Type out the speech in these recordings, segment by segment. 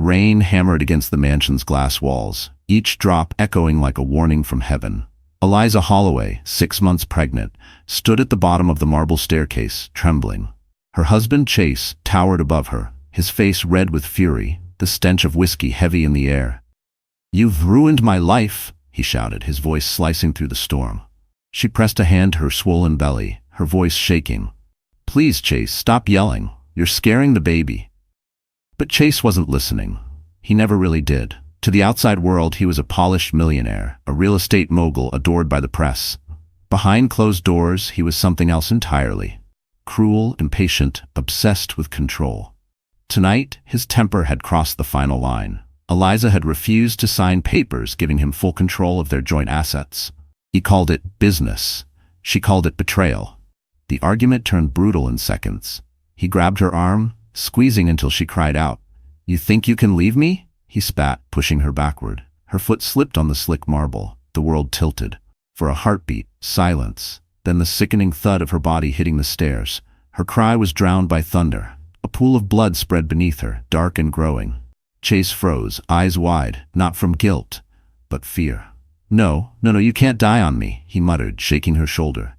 Rain hammered against the mansion's glass walls, each drop echoing like a warning from heaven. Eliza Holloway, 6 months pregnant, stood at the bottom of the marble staircase, trembling. Her husband, Chase, towered above her, his face red with fury, the stench of whiskey heavy in the air. "You've ruined my life," he shouted, his voice slicing through the storm. She pressed a hand to her swollen belly, her voice shaking. "Please, Chase, stop yelling. You're scaring the baby." But Chase wasn't listening. He never really did. To the outside world, he was a polished millionaire, a real estate mogul adored by the press. Behind closed doors, he was something else entirely. Cruel, impatient, obsessed with control. Tonight, his temper had crossed the final line. Eliza had refused to sign papers giving him full control of their joint assets. He called it business. She called it betrayal. The argument turned brutal in seconds. He grabbed her arm, squeezing until she cried out. "You think you can leave me?" He spat, pushing her backward. Her foot slipped on the slick marble. The world tilted. For a heartbeat, silence, then the sickening thud of her body hitting the stairs. Her cry was drowned by thunder. A pool of blood spread beneath her, dark and growing. Chase froze, eyes wide, not from guilt, but fear. No, you can't die on me," he muttered, shaking her shoulder.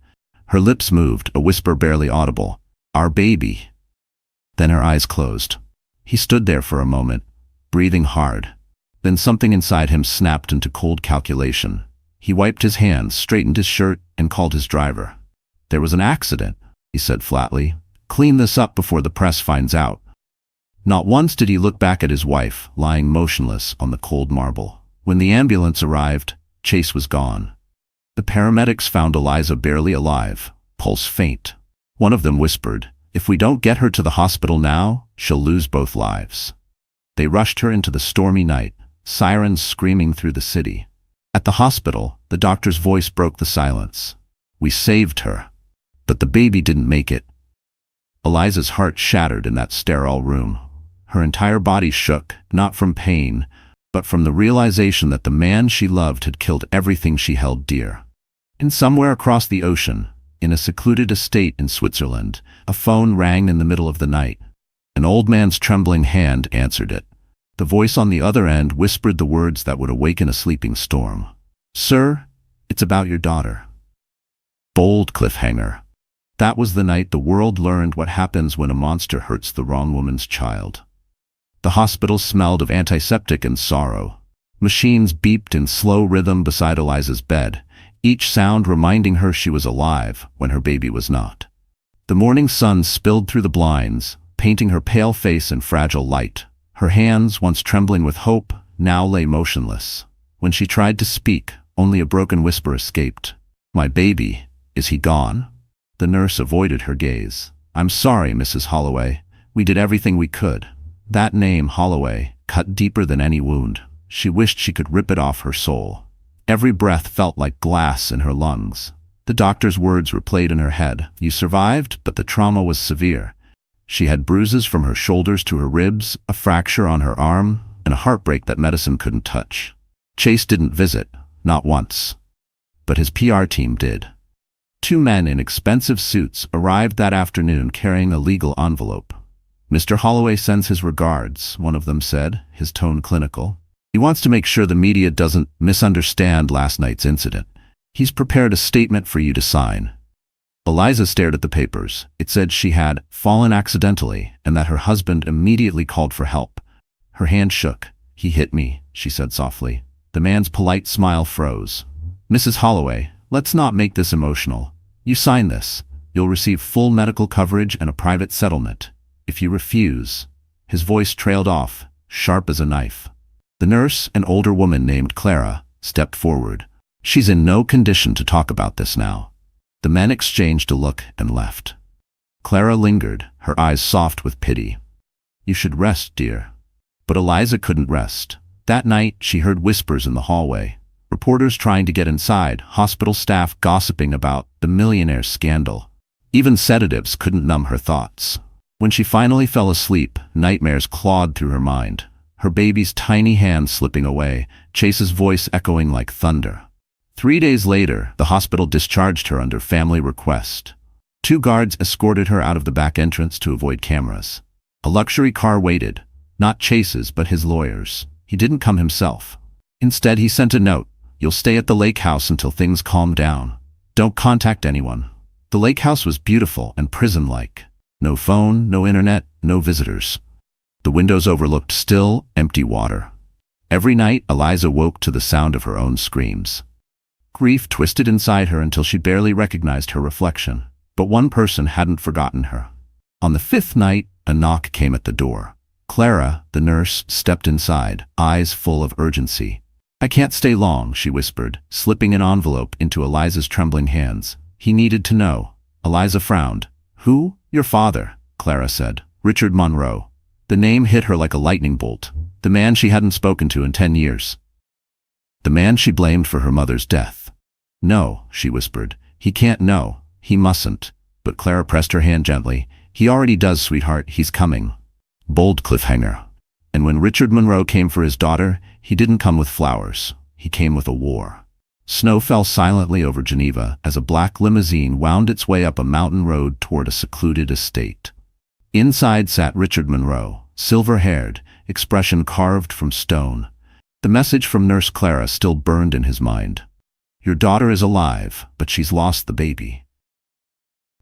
Her lips moved, a whisper barely audible. "Our baby." Then her eyes closed. He stood there for a moment, breathing hard. Then something inside him snapped into cold calculation. He wiped his hands, straightened his shirt, and called his driver. "There was an accident," he said flatly. "Clean this up before the press finds out." Not once did he look back at his wife, lying motionless on the cold marble. When the ambulance arrived, Chase was gone. The paramedics found Eliza barely alive, pulse faint. One of them whispered, "If we don't get her to the hospital now, she'll lose both lives." They rushed her into the stormy night, sirens screaming through the city. At the hospital, the doctor's voice broke the silence. "We saved her, but the baby didn't make it." Eliza's heart shattered in that sterile room. Her entire body shook, not from pain, but from the realization that the man she loved had killed everything she held dear. And somewhere across the ocean, in a secluded estate in Switzerland, a phone rang in the middle of the night. An old man's trembling hand answered it. The voice on the other end whispered the words that would awaken a sleeping storm. "Sir, it's about your daughter." Bold cliffhanger. That was the night the world learned what happens when a monster hurts the wrong woman's child. The hospital smelled of antiseptic and sorrow. Machines beeped in slow rhythm beside Eliza's bed, each sound reminding her she was alive when her baby was not. The morning sun spilled through the blinds, painting her pale face in fragile light. Her hands, once trembling with hope, now lay motionless. When she tried to speak, only a broken whisper escaped. "My baby, is he gone?" The nurse avoided her gaze. "I'm sorry, Mrs. Holloway. We did everything we could." That name, Holloway, cut deeper than any wound. She wished she could rip it off her soul. Every breath felt like glass in her lungs. The doctor's words replayed in her head. "You survived, but the trauma was severe." She had bruises from her shoulders to her ribs, a fracture on her arm, and a heartbreak that medicine couldn't touch. Chase didn't visit, not once. But his PR team did. 2 men in expensive suits arrived that afternoon carrying a legal envelope. "Mr. Holloway sends his regards," one of them said, his tone clinical. "He wants to make sure the media doesn't misunderstand last night's incident. He's prepared a statement for you to sign." Eliza stared at the papers. It said she had fallen accidentally and that her husband immediately called for help. Her hand shook. "He hit me," she said softly. The man's polite smile froze. "Mrs. Holloway, let's not make this emotional. You sign this. You'll receive full medical coverage and a private settlement. If you refuse..." His voice trailed off, sharp as a knife. The nurse, an older woman named Clara, stepped forward. "She's in no condition to talk about this now." The men exchanged a look and left. Clara lingered, her eyes soft with pity. "You should rest, dear." But Eliza couldn't rest. That night, she heard whispers in the hallway. Reporters trying to get inside, hospital staff gossiping about the Millionaire scandal. Even sedatives couldn't numb her thoughts. When she finally fell asleep, nightmares clawed through her mind. Her baby's tiny hand slipping away, Chase's voice echoing like thunder. 3 days later, the hospital discharged her under family request. 2 guards escorted her out of the back entrance to avoid cameras. A luxury car waited, Not Chase's, but his lawyer's. He didn't come himself. Instead, he sent a note. You'll stay at the lake house until things calm down. Don't contact anyone. The lake house was beautiful and prison-like. No phone, no internet, no visitors. The windows overlooked still, empty water. Every night, Eliza woke to the sound of her own screams. Grief twisted inside her until she barely recognized her reflection. But one person hadn't forgotten her. On the 5th night, a knock came at the door. Clara, the nurse, stepped inside, eyes full of urgency. I can't stay long, she whispered, slipping an envelope into Eliza's trembling hands. He needed to know. Eliza frowned. Who? Your father, Clara said. Richard Monroe. The name hit her like a lightning bolt. The man she hadn't spoken to in 10 years. The man she blamed for her mother's death. No, she whispered. He can't know. He mustn't. But Clara pressed her hand gently. He already does, sweetheart. He's coming. Bold cliffhanger. And when Richard Monroe came for his daughter, he didn't come with flowers. He came with a war. Snow fell silently over Geneva as a black limousine wound its way up a mountain road toward a secluded estate. Inside sat Richard Monroe, silver-haired, expression carved from stone. The message from Nurse Clara still burned in his mind. Your daughter is alive, but she's lost the baby.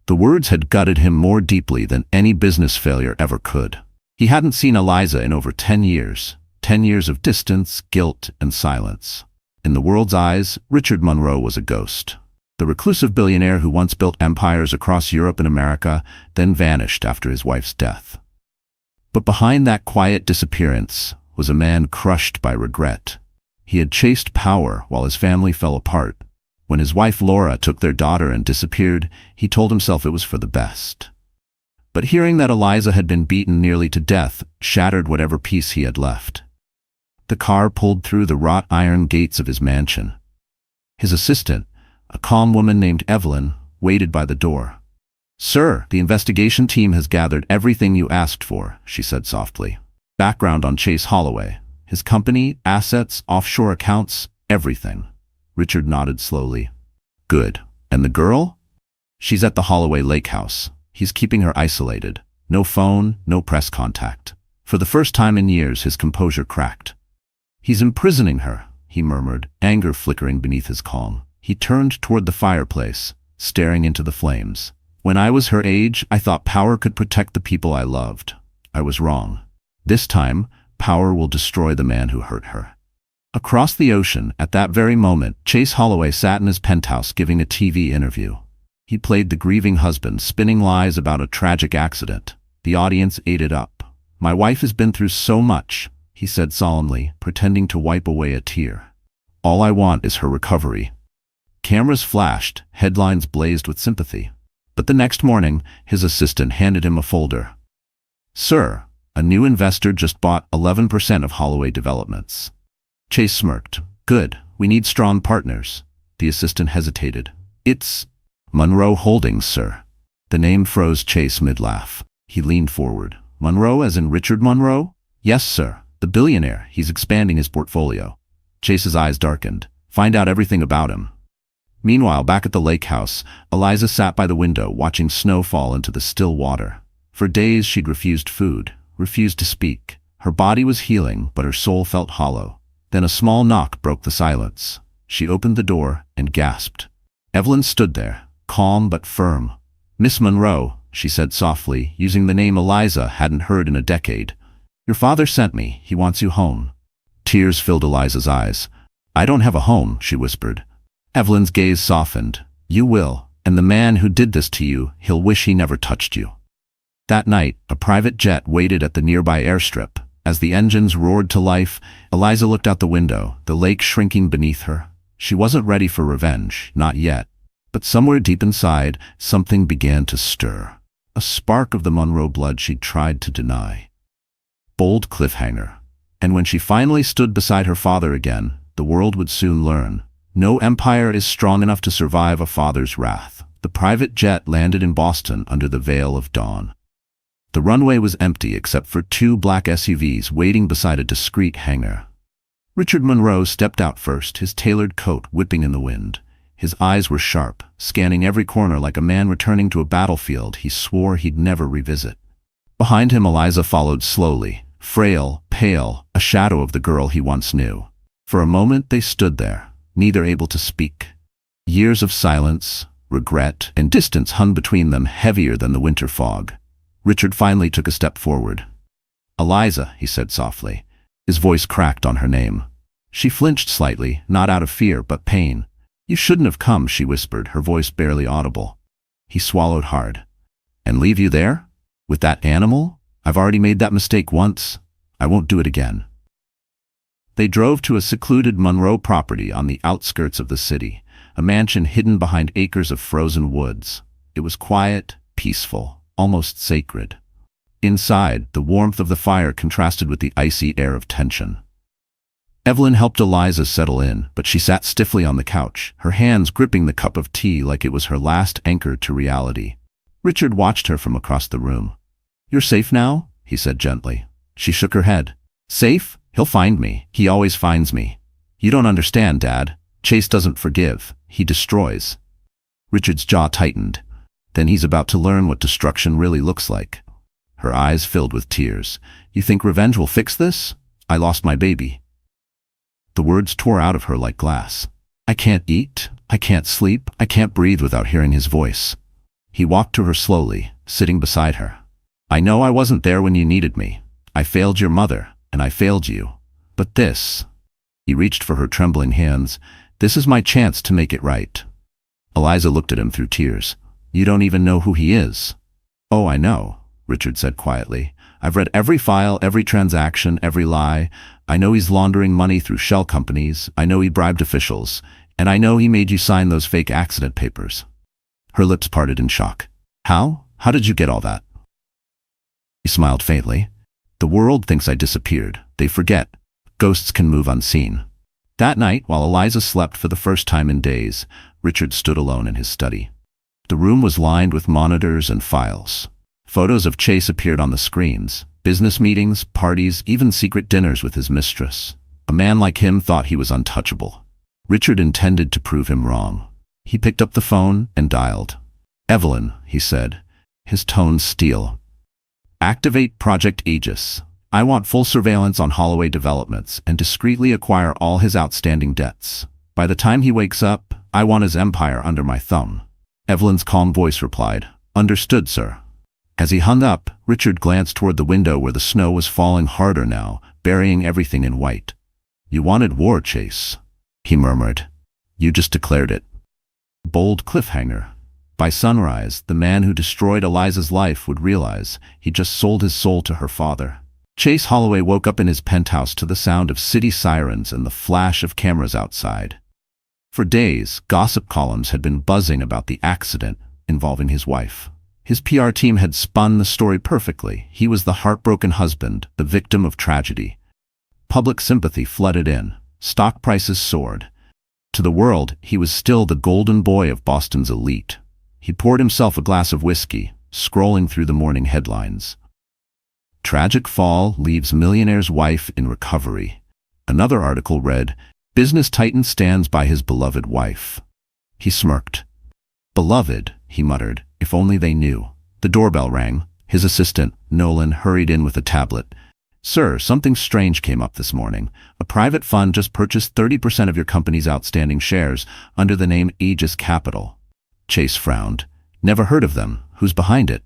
The words had gutted him more deeply than any business failure ever could. He hadn't seen Eliza in over 10 years. 10 years of distance, guilt, and silence. In the world's eyes, Richard Monroe was a ghost. The reclusive billionaire who once built empires across Europe and America, then vanished after his wife's death. But behind that quiet disappearance was a man crushed by regret. He had chased power while his family fell apart. When his wife Laura took their daughter and disappeared, he told himself it was for the best. But hearing that Eliza had been beaten nearly to death shattered whatever peace he had left. The car pulled through the wrought iron gates of his mansion. His assistant, a calm woman named Evelyn, waited by the door. Sir, the investigation team has gathered everything you asked for, she said softly. Background on Chase Holloway. His company, assets, offshore accounts, everything. Richard nodded slowly. Good. And the girl? She's at the Holloway Lake House. He's keeping her isolated. No phone, no press contact. For the first time in years, his composure cracked. He's imprisoning her, he murmured, anger flickering beneath his calm. He turned toward the fireplace, staring into the flames. When I was her age, I thought power could protect the people I loved. I was wrong. This time, power will destroy the man who hurt her. Across the ocean, at that very moment, Chase Holloway sat in his penthouse giving a TV interview. He played the grieving husband, spinning lies about a tragic accident. The audience ate it up. My wife has been through so much, he said solemnly, pretending to wipe away a tear. All I want is her recovery. Cameras flashed, headlines blazed with sympathy. But the next morning, his assistant handed him a folder. Sir, a new investor just bought 11% of Holloway Developments. Chase smirked. Good, we need strong partners. The assistant hesitated. It's Monroe Holdings, sir. The name froze Chase mid-laugh. He leaned forward. Monroe as in Richard Monroe? Yes, sir. The billionaire. He's expanding his portfolio. Chase's eyes darkened. Find out everything about him. Meanwhile, back at the lake house, Eliza sat by the window watching snow fall into the still water. For days she'd refused food, refused to speak. Her body was healing, but her soul felt hollow. Then a small knock broke the silence. She opened the door and gasped. Evelyn stood there, calm but firm. Miss Monroe, she said softly, using the name Eliza hadn't heard in a decade. Your father sent me. He wants you home. Tears filled Eliza's eyes. I don't have a home, she whispered. Evelyn's gaze softened. You will, and the man who did this to you, he'll wish he never touched you. That night, a private jet waited at the nearby airstrip. As the engines roared to life, Eliza looked out the window, the lake shrinking beneath her. She wasn't ready for revenge, not yet. But somewhere deep inside, something began to stir. A spark of the Monroe blood she'd tried to deny. Bold cliffhanger. And when she finally stood beside her father again, the world would soon learn. No empire is strong enough to survive a father's wrath. The private jet landed in Boston under the veil of dawn. The runway was empty except for 2 black SUVs waiting beside a discreet hangar. Richard Monroe stepped out first, his tailored coat whipping in the wind. His eyes were sharp, scanning every corner like a man returning to a battlefield he swore he'd never revisit. Behind him, Eliza followed slowly, frail, pale, a shadow of the girl he once knew. For a moment they stood there, neither able to speak. Years of silence, regret, and distance hung between them, heavier than the winter fog. Richard finally took a step forward. "Eliza," he said softly. His voice cracked on her name. She flinched slightly, not out of fear, but pain. "You shouldn't have come," she whispered, her voice barely audible. He swallowed hard. "And leave you there? With that animal? I've already made that mistake once. I won't do it again." They drove to a secluded Monroe property on the outskirts of the city, a mansion hidden behind acres of frozen woods. It was quiet, peaceful, almost sacred. Inside, the warmth of the fire contrasted with the icy air of tension. Evelyn helped Eliza settle in, but she sat stiffly on the couch, her hands gripping the cup of tea like it was her last anchor to reality. Richard watched her from across the room. "You're safe now?" he said gently. She shook her head. "Safe? He'll find me. He always finds me. You don't understand, Dad. Chase doesn't forgive. He destroys." Richard's jaw tightened. Then he's about to learn what destruction really looks like. Her eyes filled with tears. "You think revenge will fix this? I lost my baby." The words tore out of her like glass. "I can't eat. I can't sleep. I can't breathe without hearing his voice." He walked to her slowly, sitting beside her. "I know I wasn't there when you needed me. I failed your mother, and I failed you. But this—" he reached for her trembling hands. "This is my chance to make it right." Eliza looked at him through tears. "You don't even know who he is." "Oh, I know," Richard said quietly. "I've read every file, every transaction, every lie. I know he's laundering money through shell companies. I know he bribed officials. And I know he made you sign those fake accident papers." Her lips parted in shock. "How? How did you get all that?" He smiled faintly. "The world thinks I disappeared. They forget. Ghosts can move unseen." That night, while Eliza slept for the first time in days, Richard stood alone in his study. The room was lined with monitors and files. Photos of Chase appeared on the screens. Business meetings, parties, even secret dinners with his mistress. A man like him thought he was untouchable. Richard intended to prove him wrong. He picked up the phone and dialed. "Evelyn," he said, his tone steel. "Activate Project Aegis. I want full surveillance on Holloway developments and discreetly acquire all his outstanding debts. By the time he wakes up, I want his empire under my thumb." Evelyn's calm voice replied, "Understood, sir." As he hung up, Richard glanced toward the window where the snow was falling harder now, burying everything in white. "You wanted war, Chase," he murmured. "You just declared it." Bold cliffhanger. By sunrise, the man who destroyed Eliza's life would realize he just sold his soul to her father. Chase Holloway woke up in his penthouse to the sound of city sirens and the flash of cameras outside. For days, gossip columns had been buzzing about the accident involving his wife. His PR team had spun the story perfectly. He was the heartbroken husband, the victim of tragedy. Public sympathy flooded in. Stock prices soared. To the world, he was still the golden boy of Boston's elite. He poured himself a glass of whiskey, scrolling through the morning headlines. "Tragic fall leaves millionaire's wife in recovery." Another article read, "Business titan stands by his beloved wife." He smirked. "Beloved," he muttered, "if only they knew." The doorbell rang. His assistant, Nolan, hurried in with a tablet. "Sir, something strange came up this morning. A private fund just purchased 30% of your company's outstanding shares under the name Aegis Capital." Chase frowned. "Never heard of them. Who's behind it?"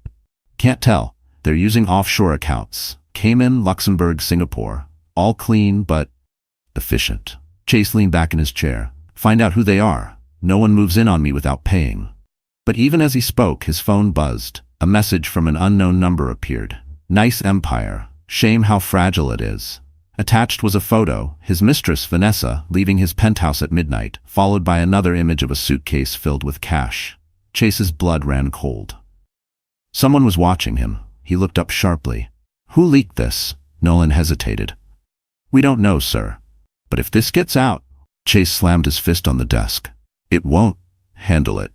"Can't tell. They're using offshore accounts. Cayman, Luxembourg, Singapore. All clean, but efficient." Chase leaned back in his chair. "Find out who they are. No one moves in on me without paying." But even as he spoke, his phone buzzed. A message from an unknown number appeared. "Nice empire. Shame how fragile it is." Attached was a photo, his mistress, Vanessa, leaving his penthouse at midnight, followed by another image of a suitcase filled with cash. Chase's blood ran cold. Someone was watching him. He looked up sharply. "Who leaked this?" Nolan hesitated. "We don't know, sir. But if this gets out—" Chase slammed his fist on the desk. "It won't. Handle it."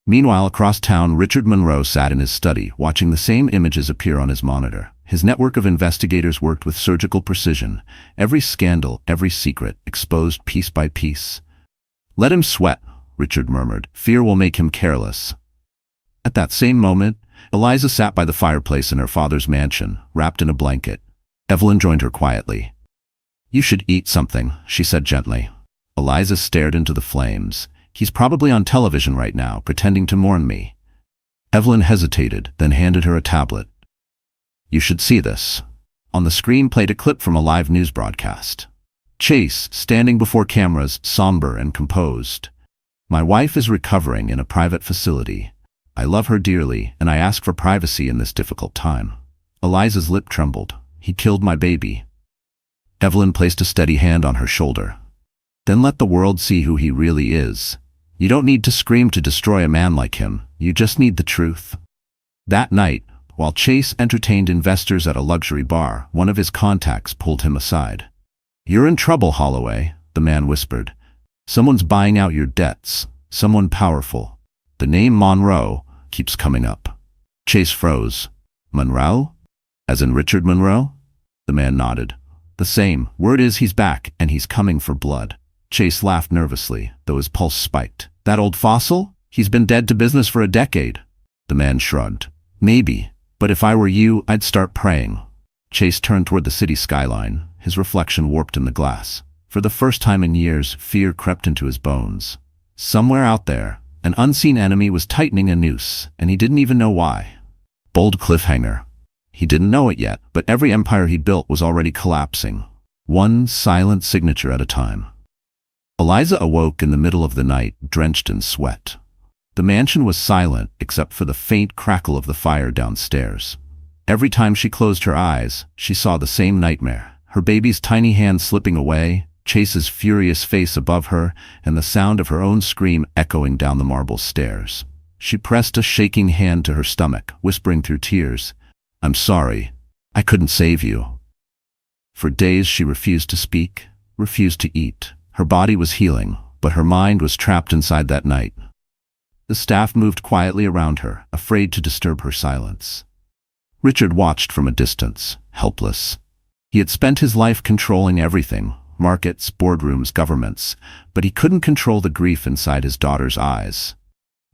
Meanwhile, across town, Richard Monroe sat in his study, watching the same images appear on his monitor. His network of investigators worked with surgical precision. Every scandal, every secret, exposed piece by piece. "Let him sweat," Richard murmured. "Fear will make him careless." At that same moment, Eliza sat by the fireplace in her father's mansion, wrapped in a blanket. Evelyn joined her quietly. "You should eat something," she said gently. Eliza stared into the flames. "He's probably on television right now, pretending to mourn me." Evelyn hesitated, then handed her a tablet. "You should see this." On the screen played a clip from a live news broadcast. Chase, standing before cameras, somber and composed. "My wife is recovering in a private facility. I love her dearly, and I ask for privacy in this difficult time." Eliza's lip trembled. "He killed my baby." Evelyn placed a steady hand on her shoulder. "Then let the world see who he really is. You don't need to scream to destroy a man like him. You just need the truth." That night, while Chase entertained investors at a luxury bar, one of his contacts pulled him aside. "You're in trouble, Holloway," the man whispered. "Someone's buying out your debts. Someone powerful. The name Monroe keeps coming up." Chase froze. "Monroe? As in Richard Monroe?" The man nodded. "The same. Word is he's back, and he's coming for blood." Chase laughed nervously, though his pulse spiked. "That old fossil? He's been dead to business for a decade." The man shrugged. "Maybe, but if I were you, I'd start praying." Chase turned toward the city skyline, his reflection warped in the glass. For the first time in years, fear crept into his bones. Somewhere out there, an unseen enemy was tightening a noose, and he didn't even know why. Bold cliffhanger. He didn't know it yet, but every empire he built was already collapsing, one silent signature at a time. Eliza awoke in the middle of the night, drenched in sweat. The mansion was silent except for the faint crackle of the fire downstairs. Every time she closed her eyes, she saw the same nightmare. Her baby's tiny hand slipping away, Chase's furious face above her, and the sound of her own scream echoing down the marble stairs. She pressed a shaking hand to her stomach, whispering through tears, "I'm sorry. I couldn't save you." For days she refused to speak, refused to eat. Her body was healing, but her mind was trapped inside that night. The staff moved quietly around her, afraid to disturb her silence. Richard watched from a distance, helpless. He had spent his life controlling everything, markets, boardrooms, governments, but he couldn't control the grief inside his daughter's eyes.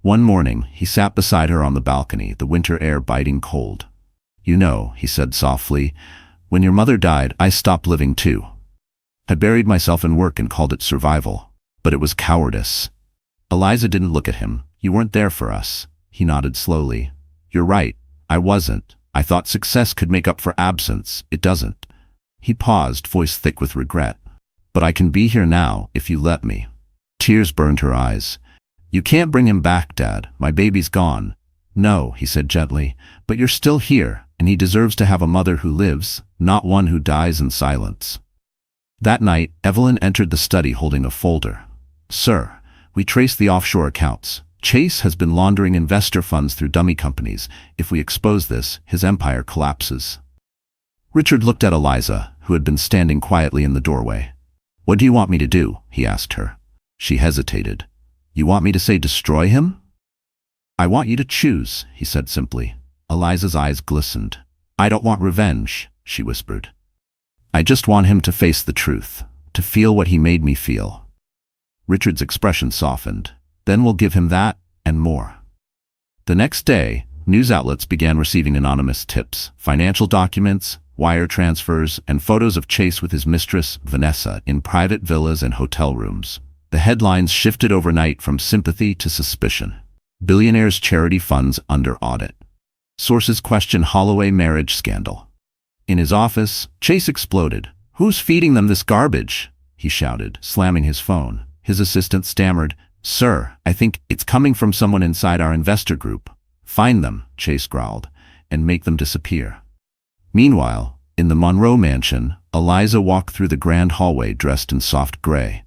One morning, he sat beside her on the balcony, the winter air biting cold. "You know," he said softly, "when your mother died, I stopped living too. I buried myself in work and called it survival, but it was cowardice." Eliza didn't look at him. "You weren't there for us." He nodded slowly. "You're right. I wasn't. I thought success could make up for absence. It doesn't." He paused, voice thick with regret. "But I can be here now, if you let me." Tears burned her eyes. "You can't bring him back, Dad. My baby's gone." "No," he said gently, "but you're still here, and he deserves to have a mother who lives, not one who dies in silence." That night, Evelyn entered the study holding a folder. "Sir, we traced the offshore accounts. Chase has been laundering investor funds through dummy companies. If we expose this, his empire collapses." Richard looked at Eliza, who had been standing quietly in the doorway. "What do you want me to do?" he asked her. She hesitated. "You want me to say destroy him?" "I want you to choose," he said simply. Eliza's eyes glistened. "I don't want revenge," she whispered. "I just want him to face the truth, to feel what he made me feel." Richard's expression softened. "Then we'll give him that, and more." The next day, news outlets began receiving anonymous tips, financial documents, wire transfers, and photos of Chase with his mistress, Vanessa, in private villas and hotel rooms. The headlines shifted overnight from sympathy to suspicion. Billionaire's charity funds under audit. Sources question Holloway marriage scandal. In his office, Chase exploded. "Who's feeding them this garbage?" he shouted, slamming his phone. His assistant stammered, "Sir, I think it's coming from someone inside our investor group." "Find them," Chase growled, "and make them disappear." Meanwhile, in the Monroe mansion, Eliza walked through the grand hallway dressed in soft gray.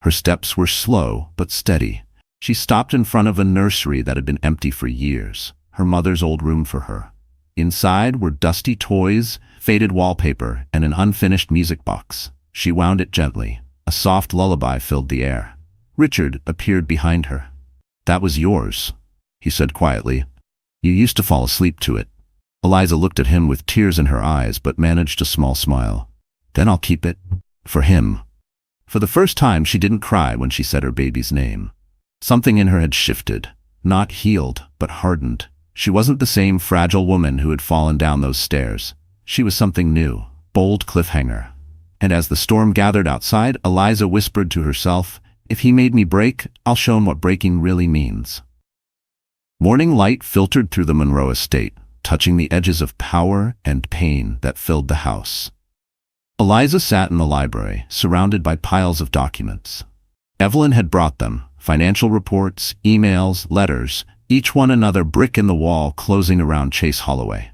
Her steps were slow but steady. She stopped in front of a nursery that had been empty for years, her mother's old room for her. Inside were dusty toys, faded wallpaper, and an unfinished music box. She wound it gently. A soft lullaby filled the air. Richard appeared behind her. "That was yours," he said quietly. "You used to fall asleep to it." Eliza looked at him with tears in her eyes but managed a small smile. "Then I'll keep it. For him." For the first time, she didn't cry when she said her baby's name. Something in her had shifted, not healed, but hardened. She wasn't the same fragile woman who had fallen down those stairs. She was something new, Bold cliffhanger. And as the storm gathered outside, Eliza whispered to herself, "If he made me break, I'll show him what breaking really means." Morning light filtered through the Monroe estate, touching the edges of power and pain that filled the house. Eliza sat in the library, surrounded by piles of documents. Evelyn had brought them, financial reports, emails, letters, each one another brick in the wall closing around Chase Holloway.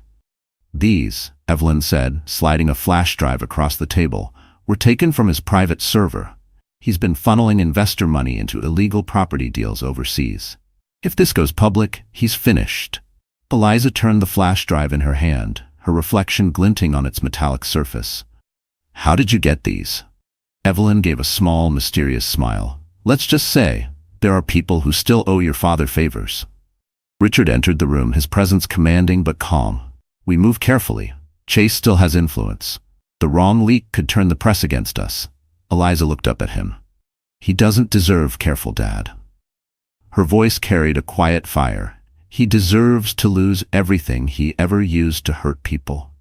"These," Evelyn said, sliding a flash drive across the table, "were taken from his private server. He's been funneling investor money into illegal property deals overseas. If this goes public, he's finished." Eliza turned the flash drive in her hand, her reflection glinting on its metallic surface. "How did you get these?" Evelyn gave a small, mysterious smile. "Let's just say, there are people who still owe your father favors." Richard entered the room, his presence commanding but calm. "We move carefully. Chase still has influence. The wrong leak could turn the press against us." Eliza looked up at him. "He doesn't deserve careful, Dad." Her voice carried a quiet fire. "He deserves to lose everything he ever used to hurt people."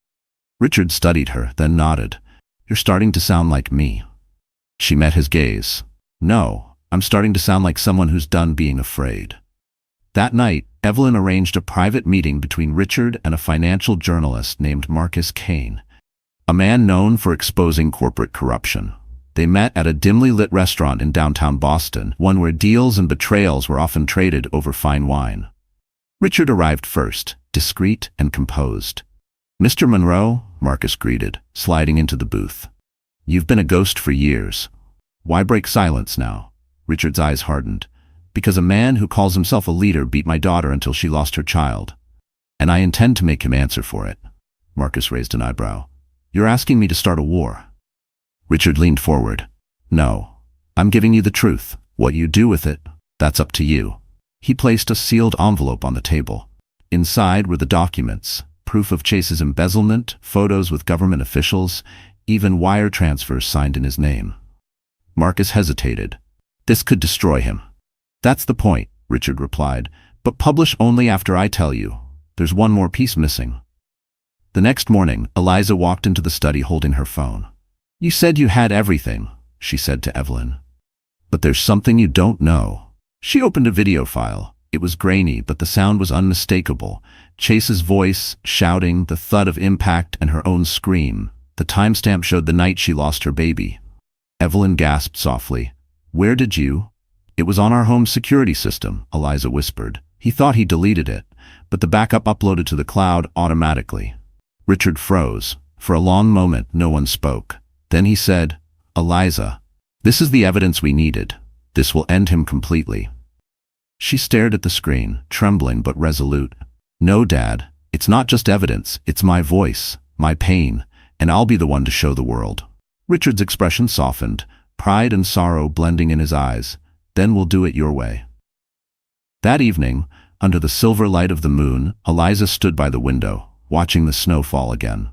Richard studied her, then nodded. "You're starting to sound like me." She met his gaze. "No, I'm starting to sound like someone who's done being afraid." That night, Evelyn arranged a private meeting between Richard and a financial journalist named Marcus Kane, a man known for exposing corporate corruption. They met at a dimly lit restaurant in downtown Boston, one where deals and betrayals were often traded over fine wine. Richard arrived first, discreet and composed. "Mr. Monroe," Marcus greeted, sliding into the booth. "You've been a ghost for years. Why break silence now?" Richard's eyes hardened. "Because a man who calls himself a leader beat my daughter until she lost her child. And I intend to make him answer for it." Marcus raised an eyebrow. "You're asking me to start a war?" Richard leaned forward. "No, I'm giving you the truth. What you do with it, that's up to you." He placed a sealed envelope on the table. Inside were the documents, proof of Chase's embezzlement, photos with government officials, even wire transfers signed in his name. Marcus hesitated. "This could destroy him." "That's the point," Richard replied, "but publish only after I tell you. There's one more piece missing." The next morning, Eliza walked into the study holding her phone. "You said you had everything," she said to Evelyn. "But there's something you don't know." She opened a video file. It was grainy, but the sound was unmistakable. Chase's voice, shouting, the thud of impact, and her own scream. The timestamp showed the night she lost her baby. Evelyn gasped softly. "Where did you?" "It was on our home security system," Eliza whispered. "He thought he deleted it, but the backup uploaded to the cloud automatically." Richard froze. For a long moment, no one spoke. Then he said, "Eliza, this is the evidence we needed. This will end him completely." She stared at the screen, trembling but resolute. "No, Dad, it's not just evidence, it's my voice, my pain, and I'll be the one to show the world." Richard's expression softened, pride and sorrow blending in his eyes. "Then we'll do it your way." That evening, under the silver light of the moon, Eliza stood by the window, watching the snow fall again.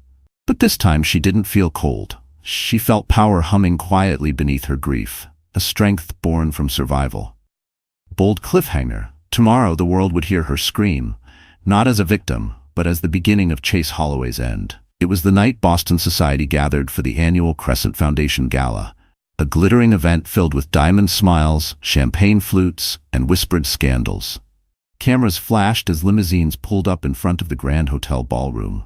But this time she didn't feel cold. She felt power humming quietly beneath her grief, a strength born from survival. Bold cliffhanger. Tomorrow the world would hear her scream, not as a victim, but as the beginning of Chase Holloway's end. It was the night Boston society gathered for the annual Crescent Foundation Gala, a glittering event filled with diamond smiles, champagne flutes, and whispered scandals. Cameras flashed as limousines pulled up in front of the Grand Hotel ballroom.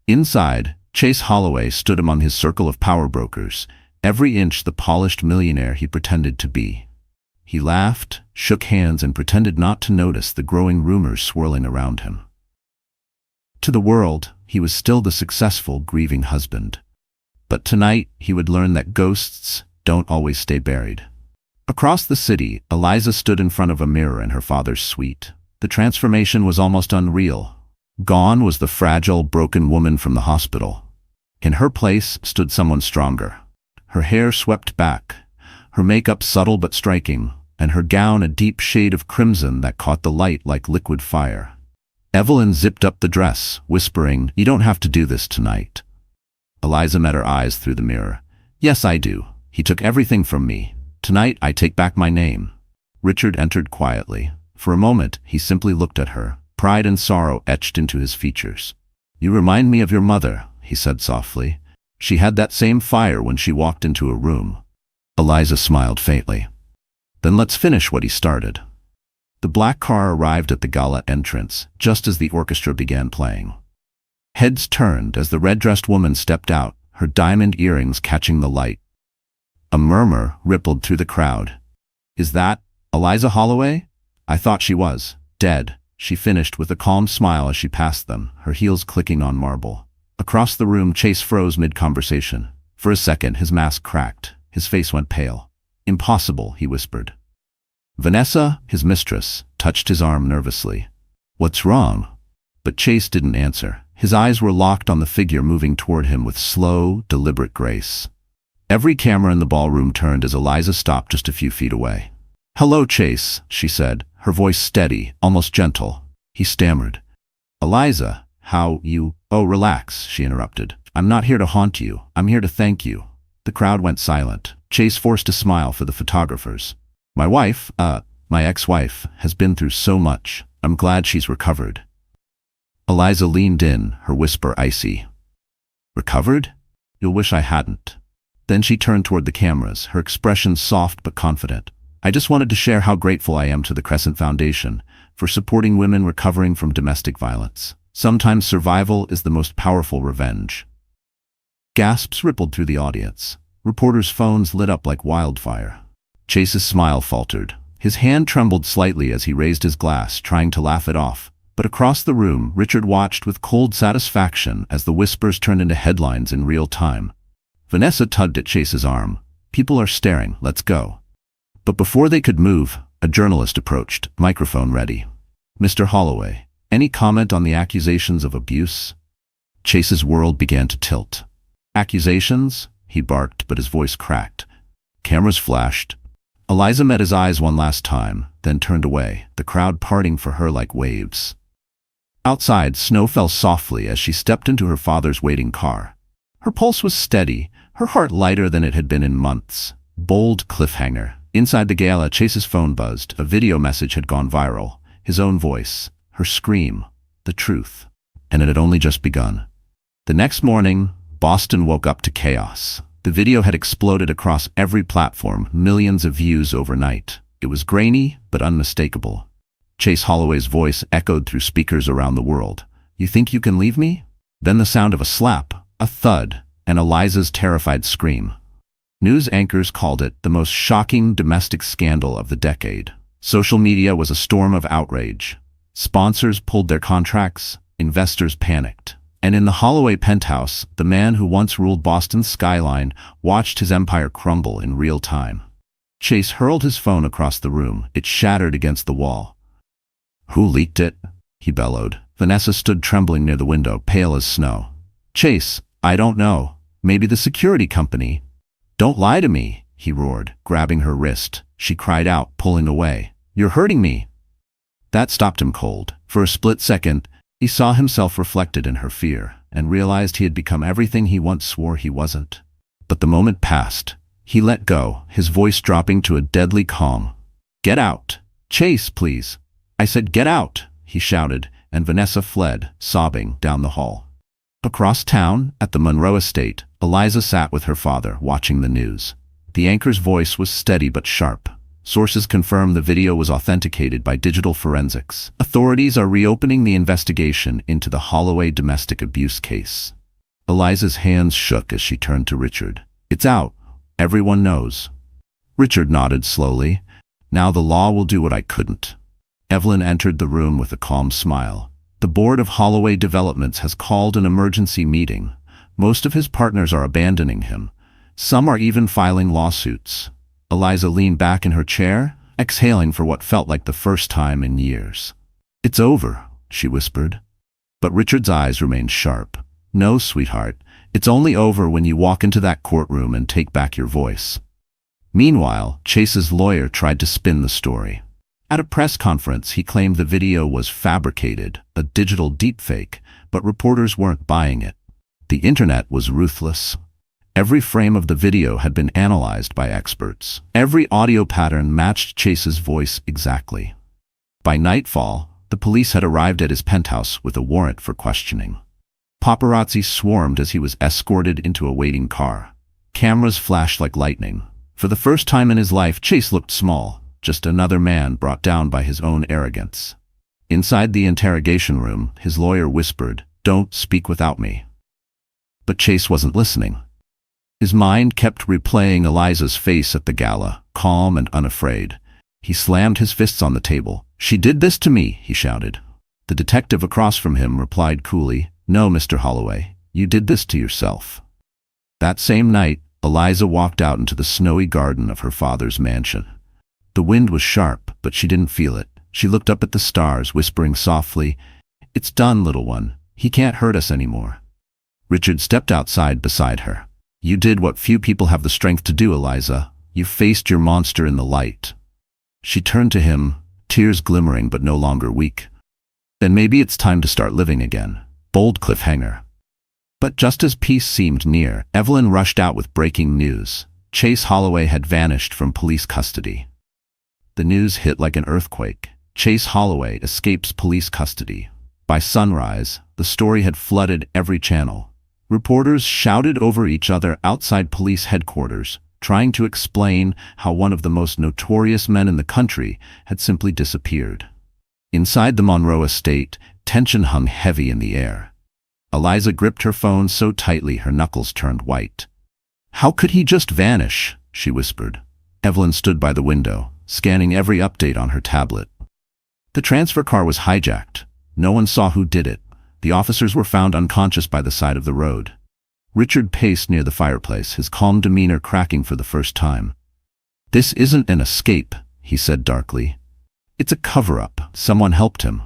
Inside, Chase Holloway stood among his circle of power brokers, every inch the polished millionaire he pretended to be. He laughed, shook hands, and pretended not to notice the growing rumors swirling around him. To the world, he was still the successful, grieving husband. But tonight, he would learn that ghosts don't always stay buried. Across the city, Eliza stood in front of a mirror in her father's suite. The transformation was almost unreal. Gone was the fragile, broken woman from the hospital. In her place stood someone stronger. Her hair swept back, her makeup subtle but striking, and her gown a deep shade of crimson that caught the light like liquid fire. Evelyn zipped up the dress, whispering, "You don't have to do this tonight." Eliza met her eyes through the mirror. "Yes, I do. He took everything from me. Tonight I take back my name." Richard entered quietly. For a moment, he simply looked at her, pride and sorrow etched into his features. "You remind me of your mother," he said softly. She had that same fire when she walked into a room. Eliza smiled faintly. Then let's finish what he started. The black car arrived at the gala entrance just as the orchestra began playing. Heads turned as the red-dressed woman stepped out, her diamond earrings catching the light. A murmur rippled through the crowd. Is that Eliza Holloway? I thought she was dead, she finished with a calm smile as she passed them, her heels clicking on marble. Across the room, Chase froze mid-conversation. For a second, his mask cracked. His face went pale. Impossible, he whispered. Vanessa, his mistress, touched his arm nervously. What's wrong? But Chase didn't answer. His eyes were locked on the figure moving toward him with slow, deliberate grace. Every camera in the ballroom turned as Eliza stopped just a few feet away. Hello, Chase, she said, her voice steady, almost gentle. He stammered. Eliza, how you… Oh, relax, she interrupted. I'm not here to haunt you. I'm here to thank you. The crowd went silent. Chase forced a smile for the photographers. My wife, my ex-wife, has been through so much. I'm glad she's recovered. Eliza leaned in, her whisper icy. Recovered? You'll wish I hadn't. Then she turned toward the cameras, her expression soft but confident. I just wanted to share how grateful I am to the Crescent Foundation for supporting women recovering from domestic violence. Sometimes survival is the most powerful revenge. Gasps rippled through the audience. Reporters' phones lit up like wildfire. Chase's smile faltered. His hand trembled slightly as he raised his glass, trying to laugh it off. But across the room, Richard watched with cold satisfaction as the whispers turned into headlines in real time. Vanessa tugged at Chase's arm. People are staring, let's go. But before they could move, a journalist approached, microphone ready. Mr. Holloway, any comment on the accusations of abuse? Chase's world began to tilt. Accusations? He barked, but his voice cracked. Cameras flashed. Eliza met his eyes one last time, then turned away, the crowd parting for her like waves. Outside, snow fell softly as she stepped into her father's waiting car. Her pulse was steady, her heart lighter than it had been in months. Bold cliffhanger. Inside the gala, Chase's phone buzzed. A video message had gone viral. His own voice, her scream, the truth. And it had only just begun. The next morning, Boston woke up to chaos. The video had exploded across every platform, millions of views overnight. It was grainy, but unmistakable. Chase Holloway's voice echoed through speakers around the world. You think you can leave me? Then the sound of a slap, a thud, and Eliza's terrified scream. News anchors called it the most shocking domestic scandal of the decade. Social media was a storm of outrage. Sponsors pulled their contracts, investors panicked. And in the Holloway penthouse, the man who once ruled Boston's skyline watched his empire crumble in real time. Chase hurled his phone across the room. It shattered against the wall. Who leaked it? He bellowed. Vanessa stood trembling near the window, pale as snow. Chase, I don't know. Maybe the security company. Don't lie to me, he roared, grabbing her wrist. She cried out, pulling away. You're hurting me. That stopped him cold. For a split second, he saw himself reflected in her fear and realized he had become everything he once swore he wasn't. But the moment passed. He let go, his voice dropping to a deadly calm. Get out. Chase, please. I said get out, he shouted, and Vanessa fled, sobbing, down the hall. Across town, at the Monroe estate, Eliza sat with her father, watching the news. The anchor's voice was steady but sharp. Sources confirm the video was authenticated by digital forensics. Authorities are reopening the investigation into the Holloway domestic abuse case. Eliza's hands shook as she turned to Richard. It's out. Everyone knows. Richard nodded slowly. Now the law will do what I couldn't. Evelyn entered the room with a calm smile. The board of Holloway Developments has called an emergency meeting. Most of his partners are abandoning him. Some are even filing lawsuits. Eliza leaned back in her chair, exhaling for what felt like the first time in years. It's over, she whispered. But Richard's eyes remained sharp. No, sweetheart, it's only over when you walk into that courtroom and take back your voice. Meanwhile, Chase's lawyer tried to spin the story. At a press conference, he claimed the video was fabricated, a digital deepfake, but reporters weren't buying it. The internet was ruthless. Every frame of the video had been analyzed by experts. Every audio pattern matched Chase's voice exactly. By nightfall, the police had arrived at his penthouse with a warrant for questioning. Paparazzi swarmed as he was escorted into a waiting car. Cameras flashed like lightning. For the first time in his life, Chase looked small, just another man brought down by his own arrogance. Inside the interrogation room, his lawyer whispered, "Don't speak without me." But Chase wasn't listening. His mind kept replaying Eliza's face at the gala, calm and unafraid. He slammed his fists on the table. "She did this to me," he shouted. The detective across from him replied coolly, "No, Mr. Holloway, you did this to yourself." That same night, Eliza walked out into the snowy garden of her father's mansion. The wind was sharp, but she didn't feel it. She looked up at the stars, whispering softly, "It's done, little one. He can't hurt us anymore." Richard stepped outside beside her. "You did what few people have the strength to do, Eliza. You faced your monster in the light." She turned to him, tears glimmering but no longer weak. "Then maybe it's time to start living again." Bold cliffhanger. But just as peace seemed near, Evelyn rushed out with breaking news. Chase Holloway had vanished from police custody. The news hit like an earthquake. Chase Holloway escapes police custody. By sunrise, the story had flooded every channel. Reporters shouted over each other outside police headquarters, trying to explain how one of the most notorious men in the country had simply disappeared. Inside the Monroe estate, tension hung heavy in the air. Eliza gripped her phone so tightly her knuckles turned white. "How could he just vanish?" she whispered. Evelyn stood by the window, scanning every update on her tablet. The transfer car was hijacked. No one saw who did it. The officers were found unconscious by the side of the road. Richard paced near the fireplace, his calm demeanor cracking for the first time. "This isn't an escape," he said darkly. "It's a cover-up. Someone helped him."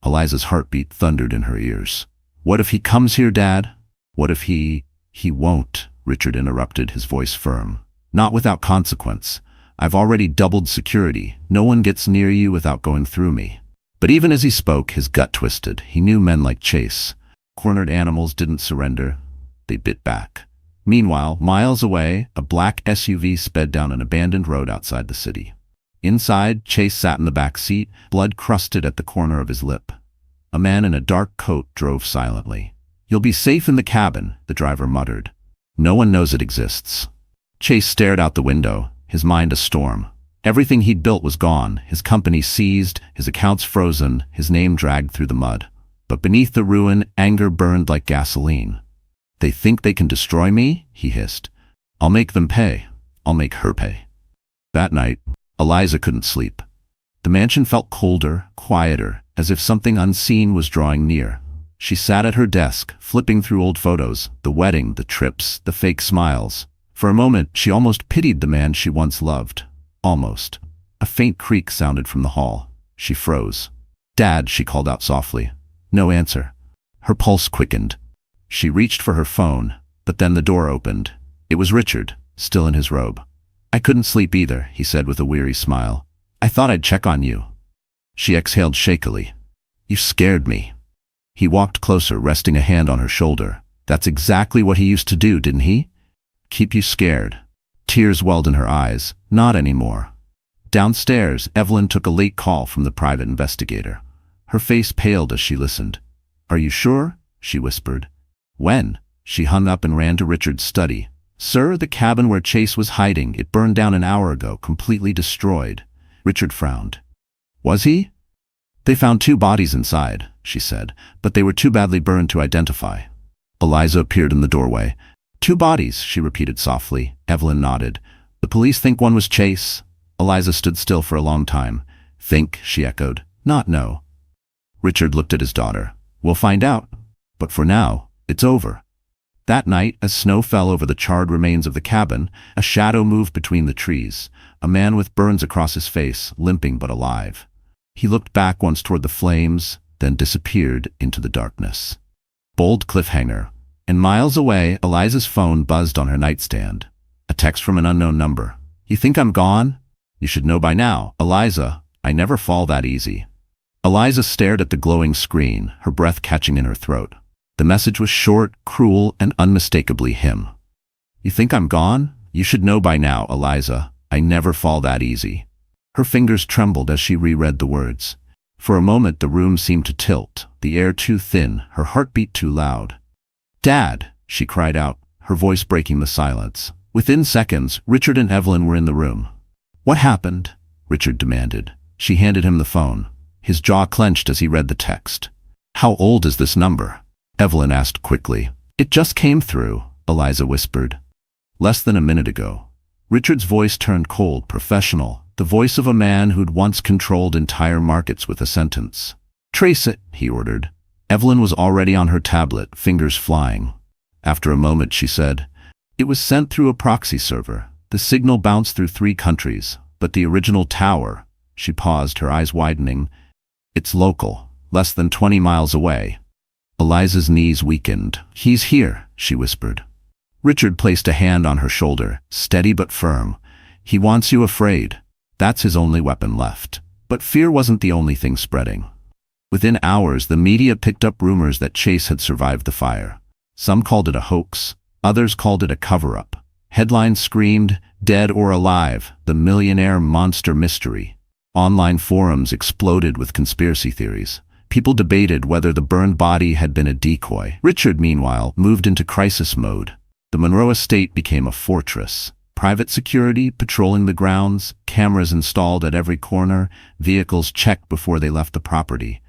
Eliza's heartbeat thundered in her ears. "What if he comes here, Dad? What if he won't," Richard interrupted, his voice firm. "Not without consequence. I've already doubled security. No one gets near you without going through me." But even as he spoke, his gut twisted. He knew men like Chase. Cornered animals didn't surrender. They bit back. Meanwhile, miles away, a black SUV sped down an abandoned road outside the city. Inside, Chase sat in the back seat, blood crusted at the corner of his lip. A man in a dark coat drove silently. "You'll be safe in the cabin," the driver muttered. "No one knows it exists." Chase stared out the window, his mind a storm. Everything he'd built was gone, his company seized, his accounts frozen, his name dragged through the mud. But beneath the ruin, anger burned like gasoline. "They think they can destroy me?" he hissed. "I'll make them pay. I'll make her pay." That night, Eliza couldn't sleep. The mansion felt colder, quieter, as if something unseen was drawing near. She sat at her desk, flipping through old photos, the wedding, the trips, the fake smiles. For a moment, she almost pitied the man she once loved. Almost. A faint creak sounded from the hall. She froze. "Dad," she called out softly. No answer. Her pulse quickened. She reached for her phone, but then the door opened. It was Richard, still in his robe. "I couldn't sleep either," he said with a weary smile. "I thought I'd check on you." She exhaled shakily. "You scared me." He walked closer, resting a hand on her shoulder. "That's exactly what he used to do, didn't he? Keep you scared." Tears welled in her eyes. "Not anymore." Downstairs, Evelyn took a late call from the private investigator. Her face paled as she listened. "Are you sure?" she whispered. "When?" She hung up and ran to Richard's study. "Sir, the cabin where Chase was hiding. It burned down an hour ago, completely destroyed." Richard frowned. "Was he?" "They found 2 bodies inside," she said, "but they were too badly burned to identify." Eliza appeared in the doorway. "2 bodies," she repeated softly. Evelyn nodded. "The police think one was Chase." Eliza stood still for a long time. "Think," she echoed. "Not know." Richard looked at his daughter. "We'll find out. But for now, it's over." That night, as snow fell over the charred remains of the cabin, a shadow moved between the trees. A man with burns across his face, limping but alive. He looked back once toward the flames, then disappeared into the darkness. Bold cliffhanger. And miles away, Eliza's phone buzzed on her nightstand. A text from an unknown number. "You think I'm gone? You should know by now. Eliza, I never fall that easy." Eliza stared at the glowing screen, her breath catching in her throat. The message was short, cruel, and unmistakably him. "You think I'm gone? You should know by now, Eliza. I never fall that easy." Her fingers trembled as she reread the words. For a moment the room seemed to tilt, the air too thin, her heartbeat too loud. "Dad!" she cried out, her voice breaking the silence. Within seconds, Richard and Evelyn were in the room. "What happened?" Richard demanded. She handed him the phone. His jaw clenched as he read the text. "How old is this number?" Evelyn asked quickly. "It just came through," Eliza whispered. "Less than a minute ago." Richard's voice turned cold, professional, the voice of a man who'd once controlled entire markets with a sentence. "Trace it," he ordered. Evelyn was already on her tablet, fingers flying. After a moment, she said, "It was sent through a proxy server. The signal bounced through 3 countries, but the original tower—" She paused, her eyes widening. "It's local, less than 20 miles away." Eliza's knees weakened. "He's here," she whispered. Richard placed a hand on her shoulder, steady but firm. "He wants you afraid. That's his only weapon left." But fear wasn't the only thing spreading. Within hours, the media picked up rumors that Chase had survived the fire. Some called it a hoax, others called it a cover-up. Headlines screamed, "Dead or alive, the Millionaire monster mystery." Online forums exploded with conspiracy theories. People debated whether the burned body had been a decoy. Richard, meanwhile, moved into crisis mode. The Monroe estate became a fortress. Private security patrolling the grounds, cameras installed at every corner, vehicles checked before they left the property.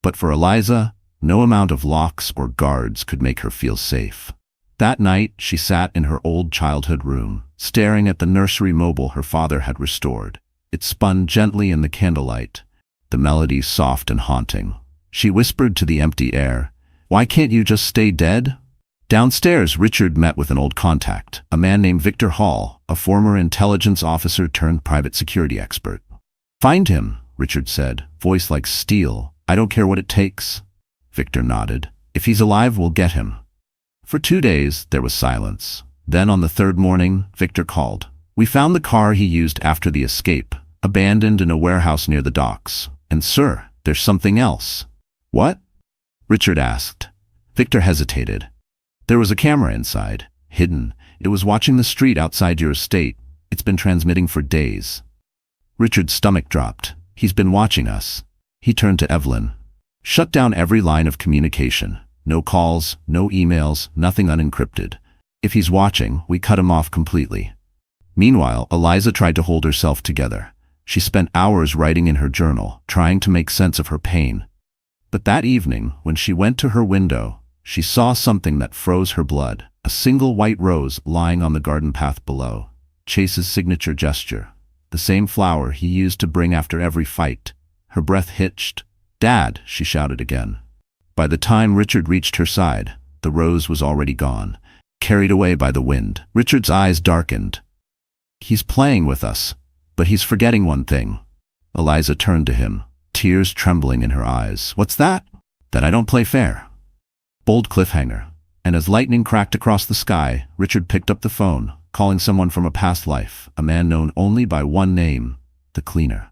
But for Eliza, no amount of locks or guards could make her feel safe. That night, she sat in her old childhood room, staring at the nursery mobile her father had restored. It spun gently in the candlelight, the melody soft and haunting. She whispered to the empty air, "Why can't you just stay dead?" Downstairs, Richard met with an old contact, a man named Victor Hall, a former intelligence officer turned private security expert. "Find him," Richard said, voice like steel. "I don't care what it takes." Victor nodded. "If he's alive, we'll get him." For 2 days, there was silence. Then on the 3rd morning, Victor called. "We found the car he used after the escape, abandoned in a warehouse near the docks. And sir, there's something else." "What?" Richard asked. Victor hesitated. "There was a camera inside, hidden. It was watching the street outside your estate. It's been transmitting for days." Richard's stomach dropped. "He's been watching us." He turned to Evelyn. "Shut down every line of communication. No calls, no emails, nothing unencrypted. If he's watching, we cut him off completely." Meanwhile, Eliza tried to hold herself together. She spent hours writing in her journal, trying to make sense of her pain. But that evening, when she went to her window, she saw something that froze her blood, a single white rose lying on the garden path below. Chase's signature gesture, the same flower he used to bring after every fight. Her breath hitched. "Dad!" she shouted again. By the time Richard reached her side, the rose was already gone, carried away by the wind. Richard's eyes darkened. "He's playing with us, but he's forgetting one thing." Eliza turned to him, tears trembling in her eyes. "What's that?" "That I don't play fair." Bold cliffhanger. And as lightning cracked across the sky, Richard picked up the phone, calling someone from a past life, a man known only by one name, the cleaner.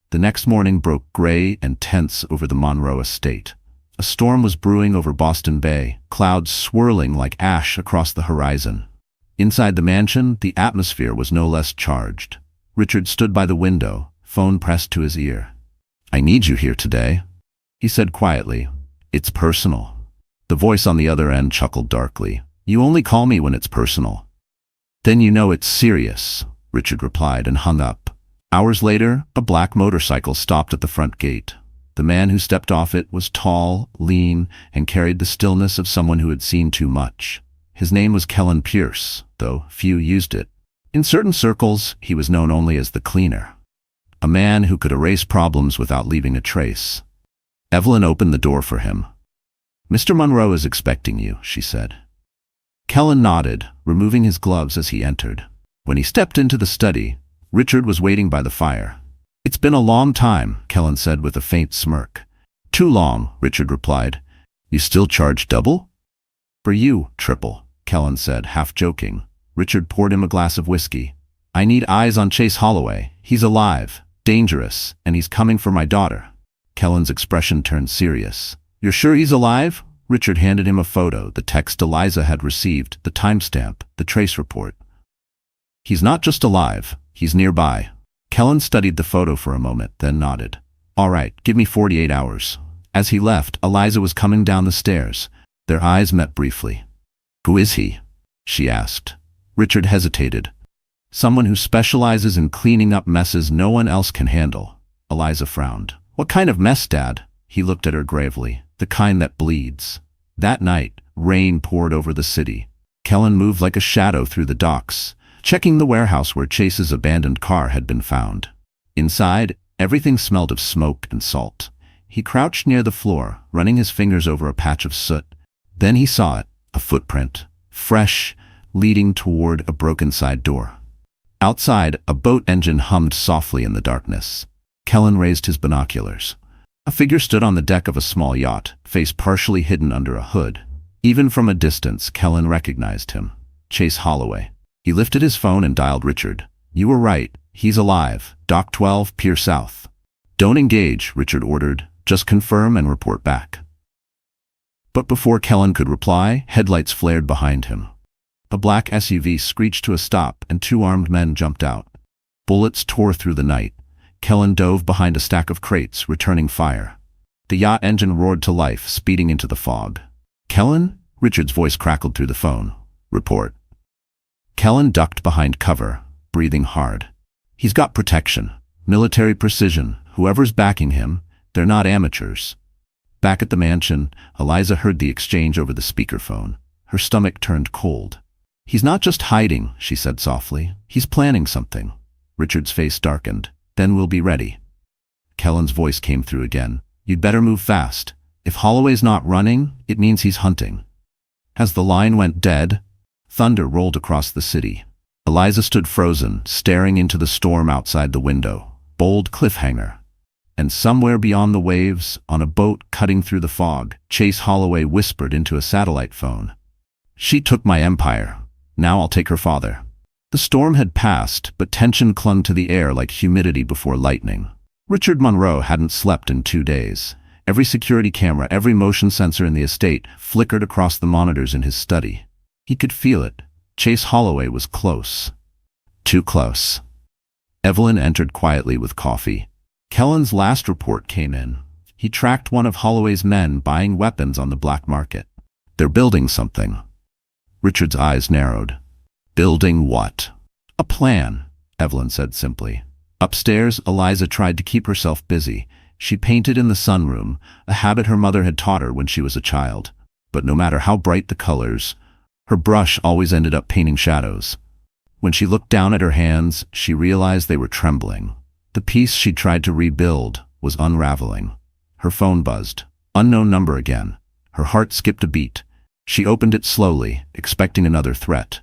The next morning broke gray and tense over the Monroe estate. A storm was brewing over Boston Bay, clouds swirling like ash across the horizon. Inside the mansion, the atmosphere was no less charged. Richard stood by the window, phone pressed to his ear. "I need you here today," he said quietly. "It's personal." The voice on the other end chuckled darkly. "You only call me when it's personal." "Then you know it's serious," Richard replied and hung up. Hours later, a black motorcycle stopped at the front gate. The man who stepped off it was tall, lean, and carried the stillness of someone who had seen too much. His name was Kellen Pierce, though few used it. In certain circles, he was known only as the cleaner. A man who could erase problems without leaving a trace. Evelyn opened the door for him. "Mr. Monroe is expecting you," she said. Kellen nodded, removing his gloves as he entered. When he stepped into the study, Richard was waiting by the fire. "It's been a long time," Kellen said with a faint smirk. "Too long," Richard replied. "You still charge double?" "For you, triple," Kellen said, half joking. Richard poured him a glass of whiskey. "I need eyes on Chase Holloway. He's alive, dangerous, and he's coming for my daughter." Kellen's expression turned serious. "You're sure he's alive?" Richard handed him a photo, the text Eliza had received, the timestamp, the trace report. "He's not just alive, he's nearby." Kellen studied the photo for a moment, then nodded. "All right, give me 48 hours. As he left, Eliza was coming down the stairs. Their eyes met briefly. "Who is he?" she asked. Richard hesitated. "Someone who specializes in cleaning up messes no one else can handle." Eliza frowned. "What kind of mess, Dad?" He looked at her gravely. "The kind that bleeds." That night, rain poured over the city. Kellen moved like a shadow through the docks, checking the warehouse where Chase's abandoned car had been found. Inside, everything smelled of smoke and salt. He crouched near the floor, running his fingers over a patch of soot. Then he saw it, a footprint, fresh, leading toward a broken side door. Outside, a boat engine hummed softly in the darkness. Kellen raised his binoculars. A figure stood on the deck of a small yacht, face partially hidden under a hood. Even from a distance, Kellen recognized him. Chase Holloway. He lifted his phone and dialed Richard. "You were right. He's alive. Dock 12, Pier South." "Don't engage," Richard ordered. "Just confirm and report back." But before Kellen could reply, headlights flared behind him. A black SUV screeched to a stop and two armed men jumped out. Bullets tore through the night. Kellen dove behind a stack of crates, returning fire. The yacht engine roared to life, speeding into the fog. "Kellen?" Richard's voice crackled through the phone. "Report." Kellen ducked behind cover, breathing hard. "He's got protection. Military precision. Whoever's backing him, they're not amateurs." Back at the mansion, Eliza heard the exchange over the speakerphone. Her stomach turned cold. "He's not just hiding," she said softly. "He's planning something." Richard's face darkened. "Then we'll be ready." Kellen's voice came through again. "You'd better move fast. If Holloway's not running, it means he's hunting." As the line went dead, thunder rolled across the city. Eliza stood frozen, staring into the storm outside the window. Bold cliffhanger. And somewhere beyond the waves, on a boat cutting through the fog, Chase Holloway whispered into a satellite phone. "She took my empire. Now I'll take her father." The storm had passed, but tension clung to the air like humidity before lightning. Richard Monroe hadn't slept in 2 days. Every security camera, every motion sensor in the estate flickered across the monitors in his study. He could feel it. Chase Holloway was close. Too close. Evelyn entered quietly with coffee. Kellen's last report came in. He tracked one of Holloway's men buying weapons on the black market. "They're building something." Richard's eyes narrowed. "Building what?" "A plan," Evelyn said simply. Upstairs, Eliza tried to keep herself busy. She painted in the sunroom, a habit her mother had taught her when she was a child. But no matter how bright the colors, her brush always ended up painting shadows. When she looked down at her hands, she realized they were trembling. The piece she'd tried to rebuild was unraveling. Her phone buzzed. Unknown number again. Her heart skipped a beat. She opened it slowly, expecting another threat.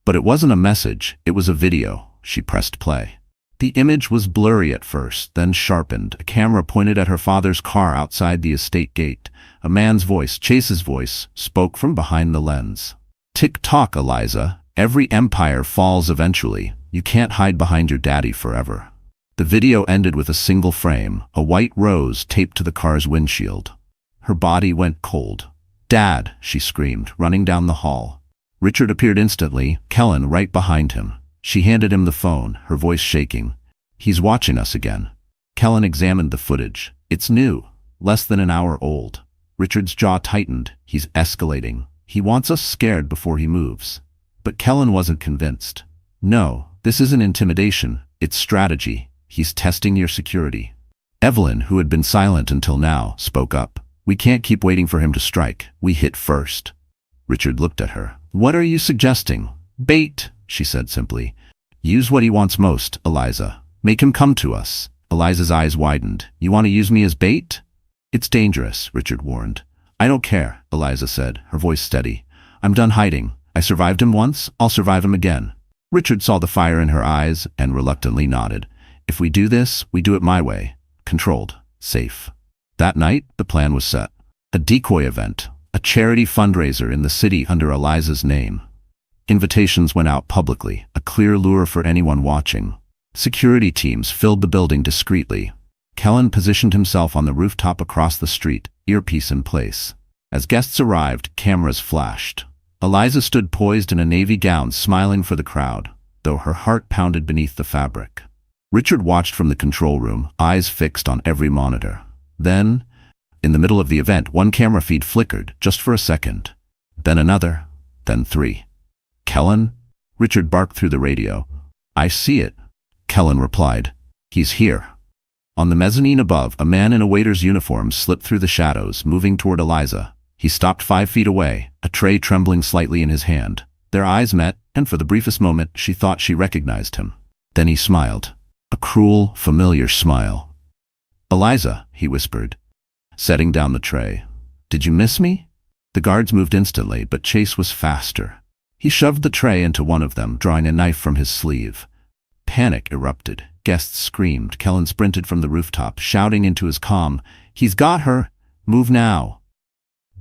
But it wasn't a message, it was a video. She pressed play. The image was blurry at first, then sharpened. A camera pointed at her father's car outside the estate gate. A man's voice, Chase's voice, spoke from behind the lens. "Tick-tock, Eliza. Every empire falls eventually. You can't hide behind your daddy forever." The video ended with a single frame, a white rose taped to the car's windshield. Her body went cold. "Dad," she screamed, running down the hall. Richard appeared instantly, Kellen right behind him. She handed him the phone, her voice shaking. "He's watching us again." Kellen examined the footage. "It's new, less than an hour old." Richard's jaw tightened. "He's escalating. He wants us scared before he moves." But Kellen wasn't convinced. "No, this isn't intimidation, it's strategy. He's testing your security." Evelyn, who had been silent until now, spoke up. "We can't keep waiting for him to strike. We hit first." Richard looked at her. "What are you suggesting?" "Bait," she said simply. "Use what he wants most, Eliza. Make him come to us." Eliza's eyes widened. "You want to use me as bait?" "It's dangerous," Richard warned. "I don't care," Eliza said, her voice steady. "I'm done hiding. I survived him once, I'll survive him again." Richard saw the fire in her eyes and reluctantly nodded. "If we do this, we do it my way. Controlled. Safe." That night, the plan was set. A decoy event, a charity fundraiser in the city under Eliza's name. Invitations went out publicly, a clear lure for anyone watching. Security teams filled the building discreetly. Kellen positioned himself on the rooftop across the street, earpiece in place. As guests arrived, cameras flashed. Eliza stood poised in a navy gown, smiling for the crowd, though her heart pounded beneath the fabric. Richard watched from the control room, eyes fixed on every monitor. Then, in the middle of the event, one camera feed flickered, just for a second. Then another. then 3. "Kellen?" Richard barked through the radio. "I see it," Kellen replied. "He's here." On the mezzanine above, a man in a waiter's uniform slipped through the shadows, moving toward Eliza. He stopped 5 feet away, a tray trembling slightly in his hand. Their eyes met, and for the briefest moment she thought she recognized him. Then he smiled. A cruel, familiar smile. "Eliza," he whispered, setting down the tray. "Did you miss me?" The guards moved instantly, but Chase was faster. He shoved the tray into one of them, drawing a knife from his sleeve. Panic erupted. Guests screamed. Kellen sprinted from the rooftop, shouting into his comm, "He's got her! Move now!"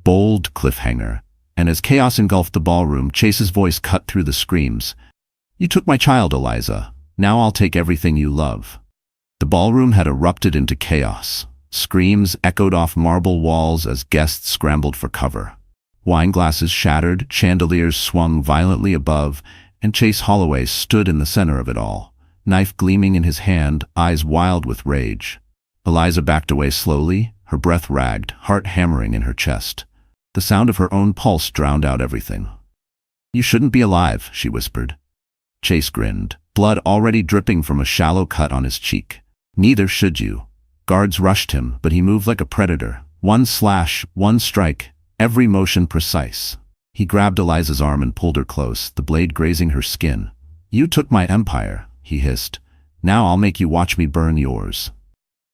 Bold cliffhanger. And as chaos engulfed the ballroom, Chase's voice cut through the screams. "You took my child, Eliza. Now I'll take everything you love." The ballroom had erupted into chaos. Screams echoed off marble walls as guests scrambled for cover. Wine glasses shattered, chandeliers swung violently above, and Chase Holloway stood in the center of it all, knife gleaming in his hand, eyes wild with rage. Eliza backed away slowly, her breath ragged, heart hammering in her chest. The sound of her own pulse drowned out everything. "You shouldn't be alive," she whispered. Chase grinned, blood already dripping from a shallow cut on his cheek. "Neither should you." Guards rushed him, but he moved like a predator. One slash, one strike, every motion precise. He grabbed Eliza's arm and pulled her close, the blade grazing her skin. "You took my empire," he hissed. "Now I'll make you watch me burn yours."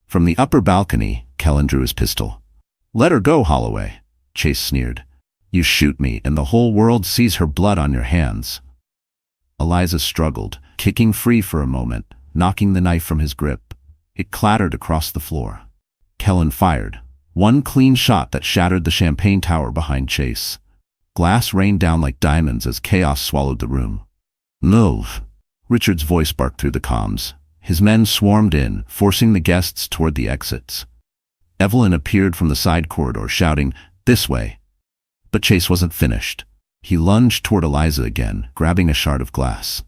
From the upper balcony, Kellen drew his pistol. "Let her go, Holloway," Chase sneered. "You shoot me, and the whole world sees her blood on your hands." Eliza struggled, kicking free for a moment, knocking the knife from his grip. It clattered across the floor. Kellen fired. One clean shot that shattered the champagne tower behind Chase. Glass rained down like diamonds as chaos swallowed the room. "Move!" Richard's voice barked through the comms. His men swarmed in, forcing the guests toward the exits. Evelyn appeared from the side corridor, shouting, "This way!" But Chase wasn't finished. He lunged toward Eliza again, grabbing a shard of glass.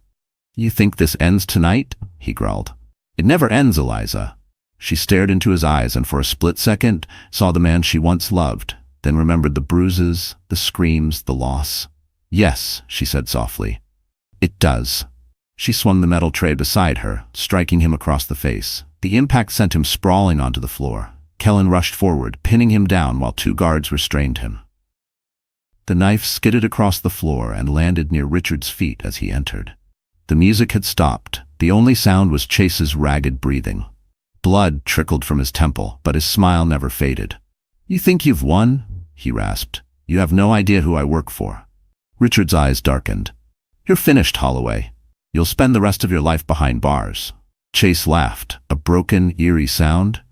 "You think this ends tonight?" he growled. "It never ends, Eliza." She stared into his eyes and for a split second saw the man she once loved, then remembered the bruises, the screams, the loss. "Yes," she said softly. "It does." She swung the metal tray beside her, striking him across the face. The impact sent him sprawling onto the floor. Kellen rushed forward, pinning him down while 2 guards restrained him. The knife skidded across the floor and landed near Richard's feet as he entered. The music had stopped. The only sound was Chase's ragged breathing. Blood trickled from his temple, but his smile never faded. "You think you've won?" he rasped. "You have no idea who I work for." Richard's eyes darkened. "You're finished, Holloway. You'll spend the rest of your life behind bars." Chase laughed, a broken, eerie sound.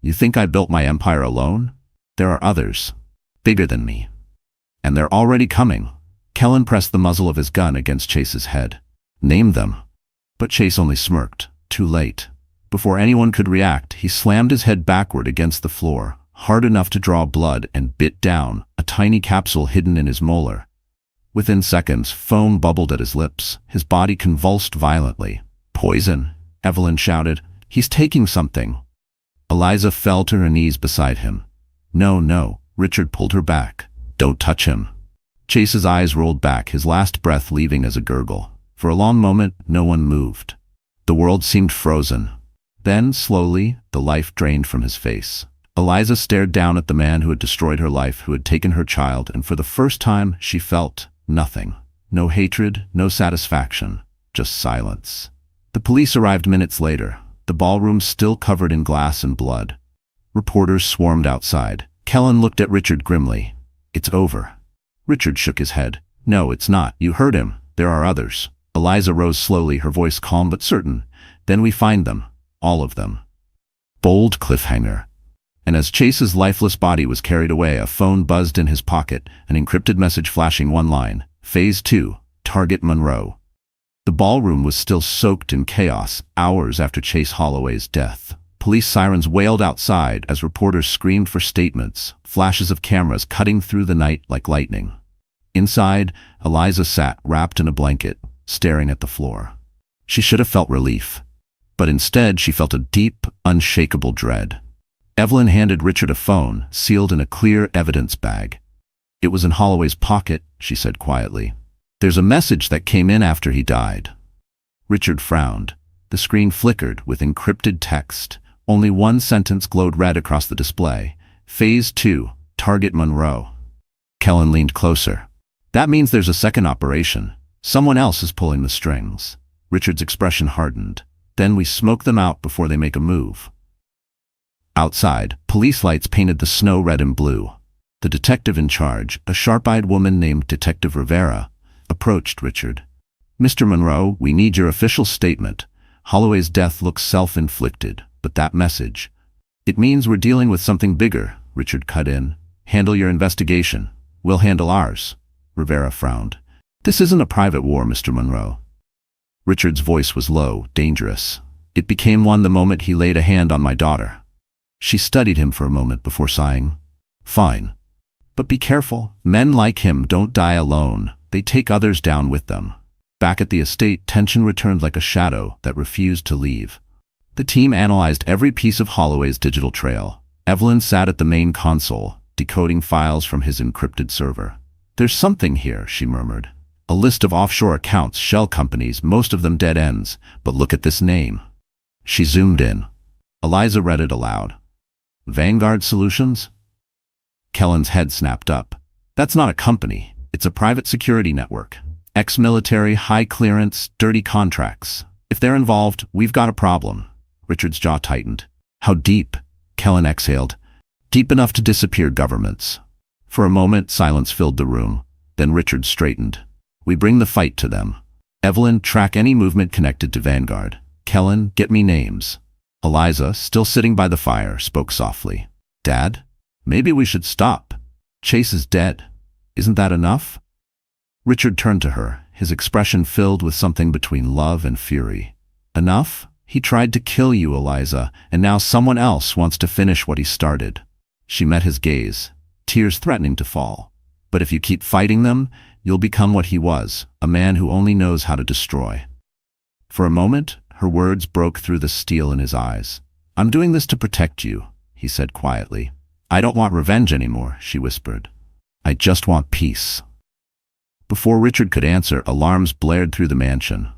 "You think I built my empire alone? There are others, bigger than me. And they're already coming." Kellen pressed the muzzle of his gun against Chase's head. "Name them." But Chase only smirked. Too late. Before anyone could react, he slammed his head backward against the floor, hard enough to draw blood, and bit down, a tiny capsule hidden in his molar. Within seconds, foam bubbled at his lips. His body convulsed violently. "Poison," Evelyn shouted. "He's taking something." Eliza fell to her knees beside him. "No, no," Richard pulled her back. "Don't touch him." Chase's eyes rolled back, his last breath leaving as a gurgle. For a long moment, no one moved. The world seemed frozen. Then, slowly, the life drained from his face. Eliza stared down at the man who had destroyed her life, who had taken her child, and for the first time, she felt nothing. No hatred, no satisfaction, just silence. The police arrived minutes later, the ballroom still covered in glass and blood. Reporters swarmed outside. Kellen looked at Richard grimly. "It's over." Richard shook his head. "No, it's not. You heard him. There are others." Eliza rose slowly, her voice calm but certain. "Then we find them. All of them." Bold cliffhanger. And as Chase's lifeless body was carried away, a phone buzzed in his pocket, an encrypted message flashing one line. Phase 2, Target Monroe. The ballroom was still soaked in chaos, hours after Chase Holloway's death. Police sirens wailed outside as reporters screamed for statements, flashes of cameras cutting through the night like lightning. Inside, Eliza sat wrapped in a blanket, staring at the floor. She should have felt relief. But instead, she felt a deep, unshakable dread. Evelyn handed Richard a phone, sealed in a clear evidence bag. It was in Holloway's pocket, she said quietly. There's a message that came in after he died. Richard frowned. The screen flickered with encrypted text. Only one sentence glowed red across the display. Phase 2, Target Monroe. Kellen leaned closer. That means there's a second operation. Someone else is pulling the strings. Richard's expression hardened. Then we smoke them out before they make a move. Outside, police lights painted the snow red and blue. The detective in charge, a sharp-eyed woman named Detective Rivera, approached Richard. Mr. Monroe, we need your official statement. Holloway's death looks self-inflicted, but that message. It means we're dealing with something bigger, Richard cut in. Handle your investigation. We'll handle ours. Rivera frowned. This isn't a private war, Mr. Monroe. Richard's voice was low, dangerous. It became one the moment he laid a hand on my daughter. She studied him for a moment before sighing. Fine. But be careful. Men like him don't die alone. They take others down with them. Back at the estate, tension returned like a shadow that refused to leave. The team analyzed every piece of Holloway's digital trail. Evelyn sat at the main console, decoding files from his encrypted server. There's something here, she murmured. A list of offshore accounts, shell companies, most of them dead ends. But look at this name. She zoomed in. Eliza read it aloud. Vanguard Solutions? Kellen's head snapped up. That's not a company. It's a private security network. Ex-military, high clearance, dirty contracts. If they're involved, we've got a problem. Richard's jaw tightened. How deep? Kellen exhaled. Deep enough to disappear governments. For a moment, silence filled the room. Then Richard straightened. We bring the fight to them. Evelyn, track any movement connected to Vanguard. Kellen, get me names. Eliza, still sitting by the fire, spoke softly. Dad? Maybe we should stop. Chase is dead. Isn't that enough? Richard turned to her, his expression filled with something between love and fury. Enough? He tried to kill you, Eliza, and now someone else wants to finish what he started. She met his gaze, tears threatening to fall. But if you keep fighting them, you'll become what he was, a man who only knows how to destroy. For a moment, her words broke through the steel in his eyes. I'm doing this to protect you, he said quietly. I don't want revenge anymore, she whispered. I just want peace. Before Richard could answer, alarms blared through the mansion.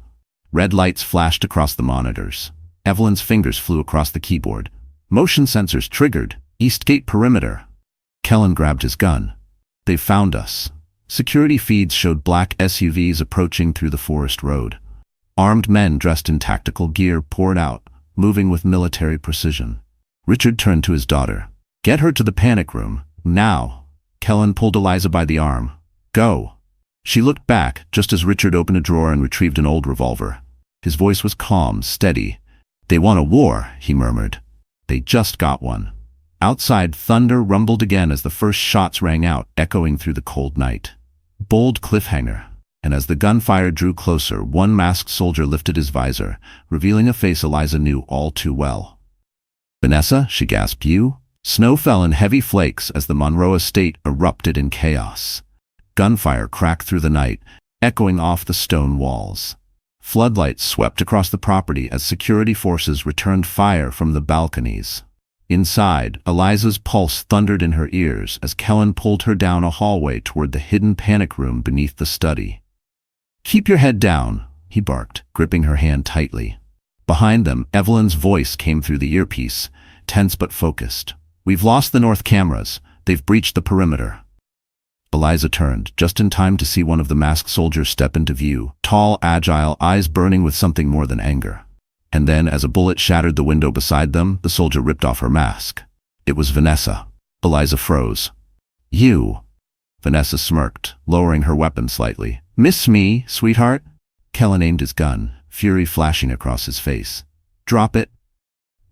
Red lights flashed across the monitors. Evelyn's fingers flew across the keyboard. Motion sensors triggered. Eastgate perimeter. Kellen grabbed his gun. They've found us. Security feeds showed black SUVs approaching through the forest road. Armed men dressed in tactical gear poured out, moving with military precision. Richard turned to his daughter. Get her to the panic room, now. Kellen pulled Eliza by the arm. Go. She looked back just as Richard opened a drawer and retrieved an old revolver. His voice was calm, steady. They want a war, he murmured. They just got one. Outside, thunder rumbled again as the first shots rang out, echoing through the cold night. Bold cliffhanger. And as the gunfire drew closer, one masked soldier lifted his visor, revealing a face Eliza knew all too well. Vanessa, she gasped, you? Snow fell in heavy flakes as the Monroe estate erupted in chaos. Gunfire cracked through the night, echoing off the stone walls. Floodlights swept across the property as security forces returned fire from the balconies. Inside, Eliza's pulse thundered in her ears as Kellen pulled her down a hallway toward the hidden panic room beneath the study. Keep your head down, he barked, gripping her hand tightly. Behind them, Evelyn's voice came through the earpiece, tense but focused. We've lost the north cameras. They've breached the perimeter. Eliza turned, just in time to see one of the masked soldiers step into view, tall, agile, eyes burning with something more than anger. And then, as a bullet shattered the window beside them, the soldier ripped off her mask. It was Vanessa. Eliza froze. You. Vanessa smirked, lowering her weapon slightly. Miss me, sweetheart? Kellen aimed his gun, fury flashing across his face. Drop it.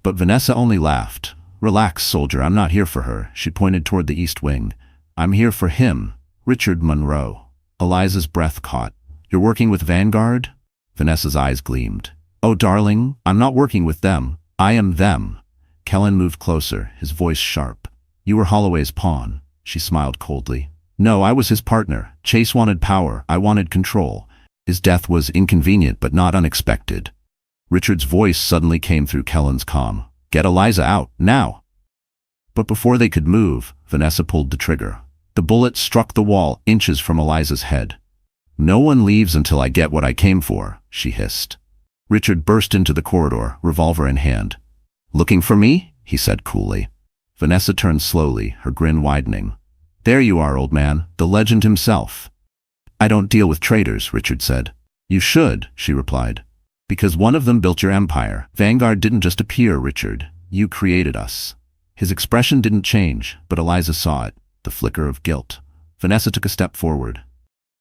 But Vanessa only laughed. Relax, soldier, I'm not here for her. She pointed toward the east wing. I'm here for him, Richard Monroe. Eliza's breath caught. You're working with Vanguard? Vanessa's eyes gleamed. Oh, darling, I'm not working with them. I am them. Kellen moved closer, his voice sharp. You were Holloway's pawn. She smiled coldly. No, I was his partner. Chase wanted power. I wanted control. His death was inconvenient but not unexpected. Richard's voice suddenly came through Kellen's comm. Get Eliza out, now. But before they could move, Vanessa pulled the trigger. The bullet struck the wall inches from Eliza's head. "No one leaves until I get what I came for," she hissed. Richard burst into the corridor, revolver in hand. "Looking for me?" he said coolly. Vanessa turned slowly, her grin widening. "There you are, old man, the legend himself." "I don't deal with traitors," Richard said. "You should," she replied. "Because one of them built your empire. Vanguard didn't just appear, Richard. You created us." His expression didn't change, but Eliza saw it, the flicker of guilt. Vanessa took a step forward.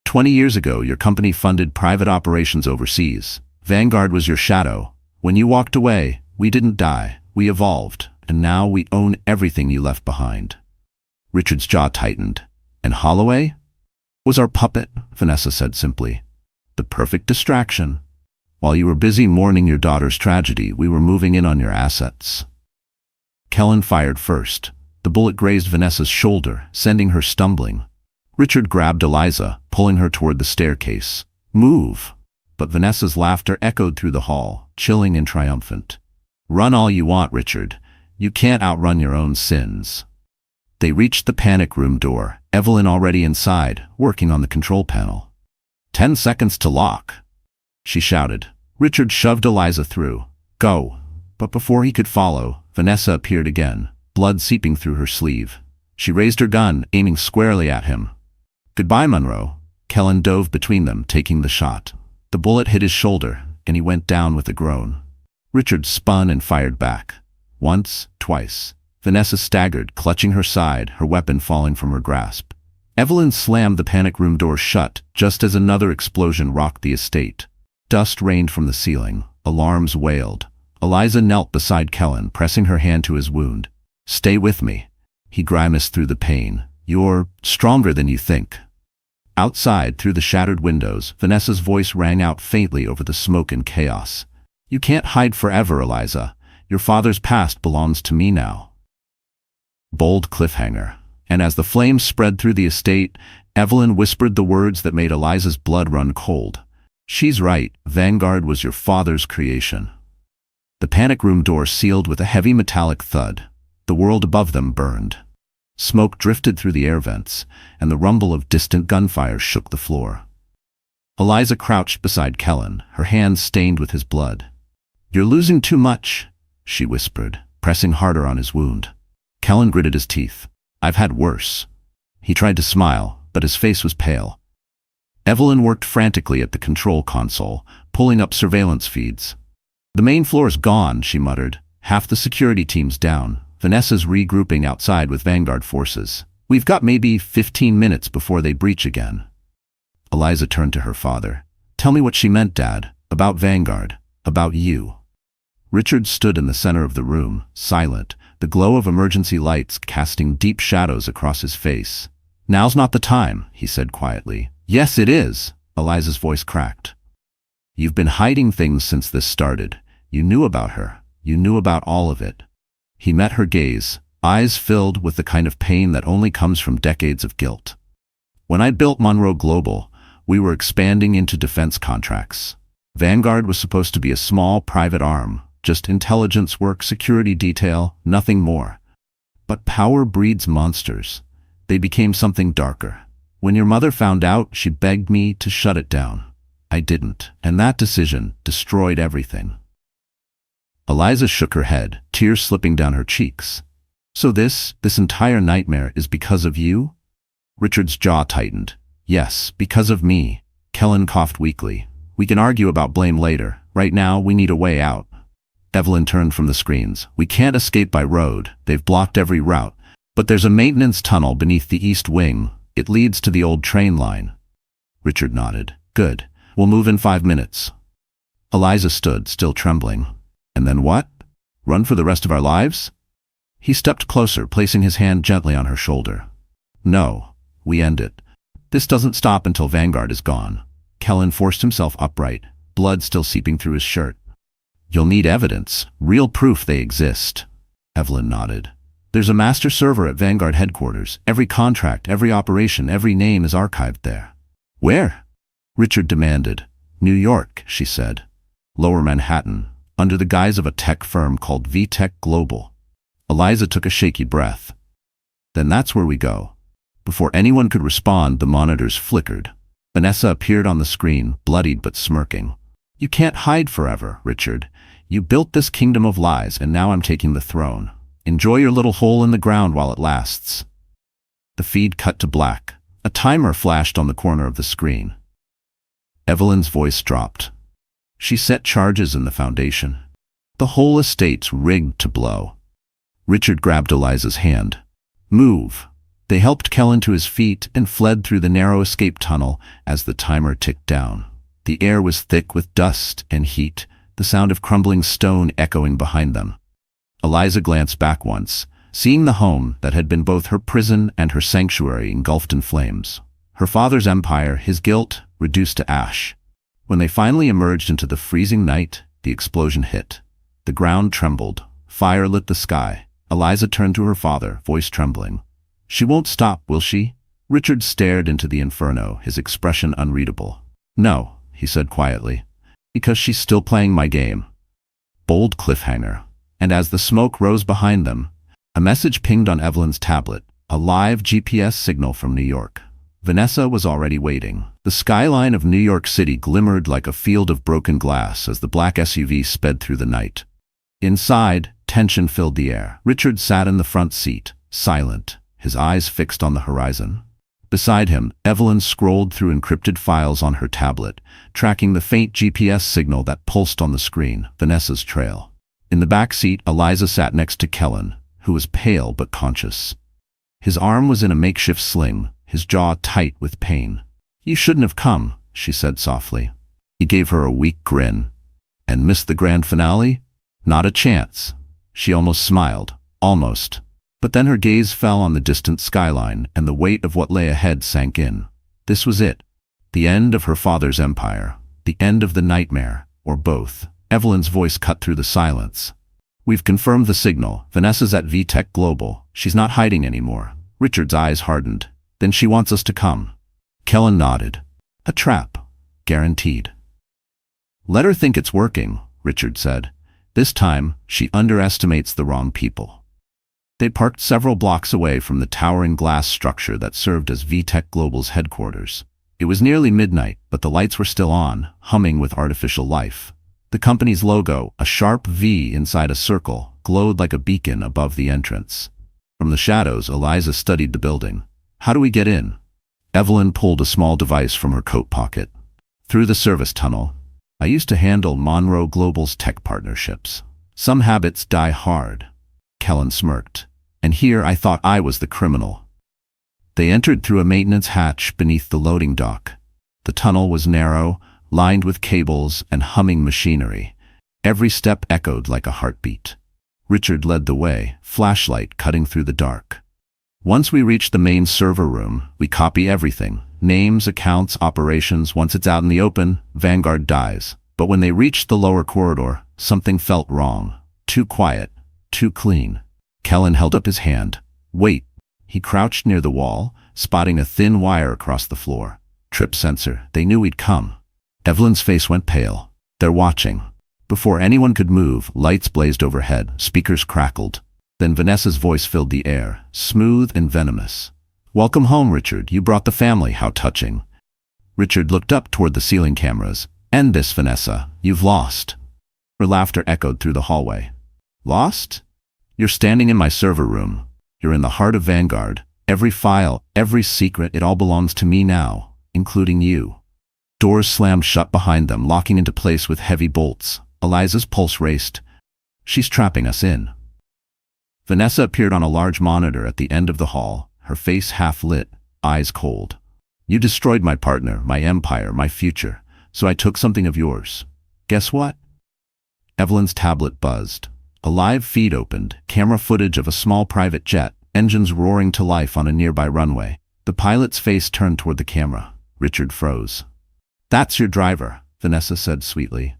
20 years ago, your company funded private operations overseas. Vanguard was your shadow. When you walked away, we didn't die, we evolved, and now we own everything you left behind. Richard's jaw tightened. "And Holloway?" "Was our puppet," Vanessa said simply. "The perfect distraction. While you were busy mourning your daughter's tragedy, we were moving in on your assets." Kellen fired first. The bullet grazed Vanessa's shoulder, sending her stumbling. Richard grabbed Eliza, pulling her toward the staircase. "Move!" But Vanessa's laughter echoed through the hall, chilling and triumphant. "Run all you want, Richard. You can't outrun your own sins." They reached the panic room door, Evelyn already inside, working on the control panel. 10 seconds to lock," she shouted. Richard shoved Eliza through. "Go." But before he could follow, Vanessa appeared again, blood seeping through her sleeve. She raised her gun, aiming squarely at him. "Goodbye, Monroe." Kellen dove between them, taking the shot. The bullet hit his shoulder, and he went down with a groan. Richard spun and fired back. Once, twice. Vanessa staggered, clutching her side, her weapon falling from her grasp. Evelyn slammed the panic room door shut, just as another explosion rocked the estate. Dust rained from the ceiling. Alarms wailed. Eliza knelt beside Kellen, pressing her hand to his wound. "Stay with me." He grimaced through the pain. "You're stronger than you think." Outside, through the shattered windows, Vanessa's voice rang out faintly over the smoke and chaos. "You can't hide forever, Eliza. Your father's past belongs to me now." Bold cliffhanger. And as the flames spread through the estate, Evelyn whispered the words that made Eliza's blood run cold. "She's right. Vanguard was your father's creation." The panic room door sealed with a heavy metallic thud. The world above them burned. Smoke drifted through the air vents, and the rumble of distant gunfire shook the floor. Eliza crouched beside Kellen, her hands stained with his blood. "You're losing too much," she whispered, pressing harder on his wound. Kellen gritted his teeth. "I've had worse." He tried to smile, but his face was pale. Evelyn worked frantically at the control console, pulling up surveillance feeds. "The main floor's gone," she muttered. "Half the security team's down. Vanessa's regrouping outside with Vanguard forces. We've got maybe 15 minutes before they breach again." Eliza turned to her father. "Tell me what she meant, Dad. About Vanguard. About you." Richard stood in the center of the room, silent, the glow of emergency lights casting deep shadows across his face. "Now's not the time," he said quietly. "Yes, it is," Eliza's voice cracked. "You've been hiding things since this started. You knew about her. You knew about all of it." He met her gaze, eyes filled with the kind of pain that only comes from decades of guilt. "When I built Monroe Global, we were expanding into defense contracts. Vanguard was supposed to be a small private arm, just intelligence work, security detail, nothing more. But power breeds monsters. They became something darker. When your mother found out, she begged me to shut it down. I didn't, and that decision destroyed everything." Eliza shook her head, tears slipping down her cheeks. "So this entire nightmare is because of you?" Richard's jaw tightened. "Yes, because of me." Kellen coughed weakly. "We can argue about blame later. Right now, we need a way out." Evelyn turned from the screens. "We can't escape by road. They've blocked every route. But there's a maintenance tunnel beneath the east wing. It leads to the old train line." Richard nodded. "Good. We'll move in 5 minutes." Eliza stood, still trembling. "And then what? Run for the rest of our lives?" He stepped closer, placing his hand gently on her shoulder. "No, we end it. This doesn't stop until Vanguard is gone." Kellen forced himself upright, blood still seeping through his shirt. "You'll need evidence, real proof they exist." Evelyn nodded. "There's a master server at Vanguard headquarters. Every contract, every operation, every name is archived there." "Where?" Richard demanded. "New York," she said. "Lower Manhattan, under the guise of a tech firm called VTech Global." Eliza took a shaky breath. "Then that's where we go." Before anyone could respond, the monitors flickered. Vanessa appeared on the screen, bloodied but smirking. "You can't hide forever, Richard. You built this kingdom of lies, and now I'm taking the throne. Enjoy your little hole in the ground while it lasts." The feed cut to black. A timer flashed on the corner of the screen. Evelyn's voice dropped. She set charges in the foundation. The whole estate's rigged to blow. Richard grabbed Eliza's hand. "Move." They helped Kellen to his feet and fled through the narrow escape tunnel as the timer ticked down. The air was thick with dust and heat, the sound of crumbling stone echoing behind them. Eliza glanced back once, seeing the home that had been both her prison and her sanctuary engulfed in flames. Her father's empire, his guilt, reduced to ash. When they finally emerged into the freezing night, the explosion hit. The ground trembled. Fire lit the sky. Eliza turned to her father, voice trembling. "She won't stop, will she?" Richard stared into the inferno, his expression unreadable. "No," he said quietly, "because she's still playing my game." Bold cliffhanger. And as the smoke rose behind them, a message pinged on Evelyn's tablet, a live GPS signal from New York. Vanessa was already waiting. The skyline of New York City glimmered like a field of broken glass as the black SUV sped through the night. Inside, tension filled the air. Richard sat in the front seat, silent, his eyes fixed on the horizon. Beside him, Evelyn scrolled through encrypted files on her tablet, tracking the faint GPS signal that pulsed on the screen, Vanessa's trail. In the back seat, Eliza sat next to Kellen, who was pale but conscious. His arm was in a makeshift sling, his jaw tight with pain. "You shouldn't have come," she said softly. He gave her a weak grin. "And missed the grand finale?" "Not a chance." She almost smiled. Almost. But then her gaze fell on the distant skyline, and the weight of what lay ahead sank in. This was it. The end of her father's empire. The end of the nightmare. Or both. Evelyn's voice cut through the silence. "We've confirmed the signal. Vanessa's at VTech Global. She's not hiding anymore." Richard's eyes hardened. "Then she wants us to come." Kellen nodded. "A trap. Guaranteed." "Let her think it's working," Richard said. "This time, she underestimates the wrong people." They parked several blocks away from the towering glass structure that served as VTech Global's headquarters. It was nearly midnight, but the lights were still on, humming with artificial life. The company's logo, a sharp V inside a circle, glowed like a beacon above the entrance. From the shadows, Eliza studied the building. "How do we get in?" Evelyn pulled a small device from her coat pocket. "Through the service tunnel. I used to handle Monroe Global's tech partnerships. Some habits die hard." Kellen smirked. "And here I thought I was the criminal." They entered through a maintenance hatch beneath the loading dock. The tunnel was narrow, lined with cables and humming machinery. Every step echoed like a heartbeat. Richard led the way, flashlight cutting through the dark. "Once we reach the main server room, we copy everything. Names, accounts, operations. Once it's out in the open, Vanguard dies." But when they reached the lower corridor, something felt wrong. Too quiet. Too clean. Kellen held up his hand. "Wait." He crouched near the wall, spotting a thin wire across the floor. Trip sensor. They knew we'd come. Evelyn's face went pale. "They're watching." Before anyone could move, lights blazed overhead, speakers crackled. Then Vanessa's voice filled the air, smooth and venomous. "Welcome home, Richard. You brought the family. How touching." Richard looked up toward the ceiling cameras. "End this, Vanessa. You've lost." Her laughter echoed through the hallway. "Lost? You're standing in my server room. You're in the heart of Vanguard. Every file, every secret, it all belongs to me now, including you." Doors slammed shut behind them, locking into place with heavy bolts. Eliza's pulse raced. "She's trapping us in." Vanessa appeared on a large monitor at the end of the hall, her face half lit, eyes cold. "You destroyed my partner, my empire, my future, so I took something of yours. Guess what?" Evelyn's tablet buzzed. A live feed opened, camera footage of a small private jet, engines roaring to life on a nearby runway. The pilot's face turned toward the camera. Richard froze. "That's your driver," Vanessa said sweetly.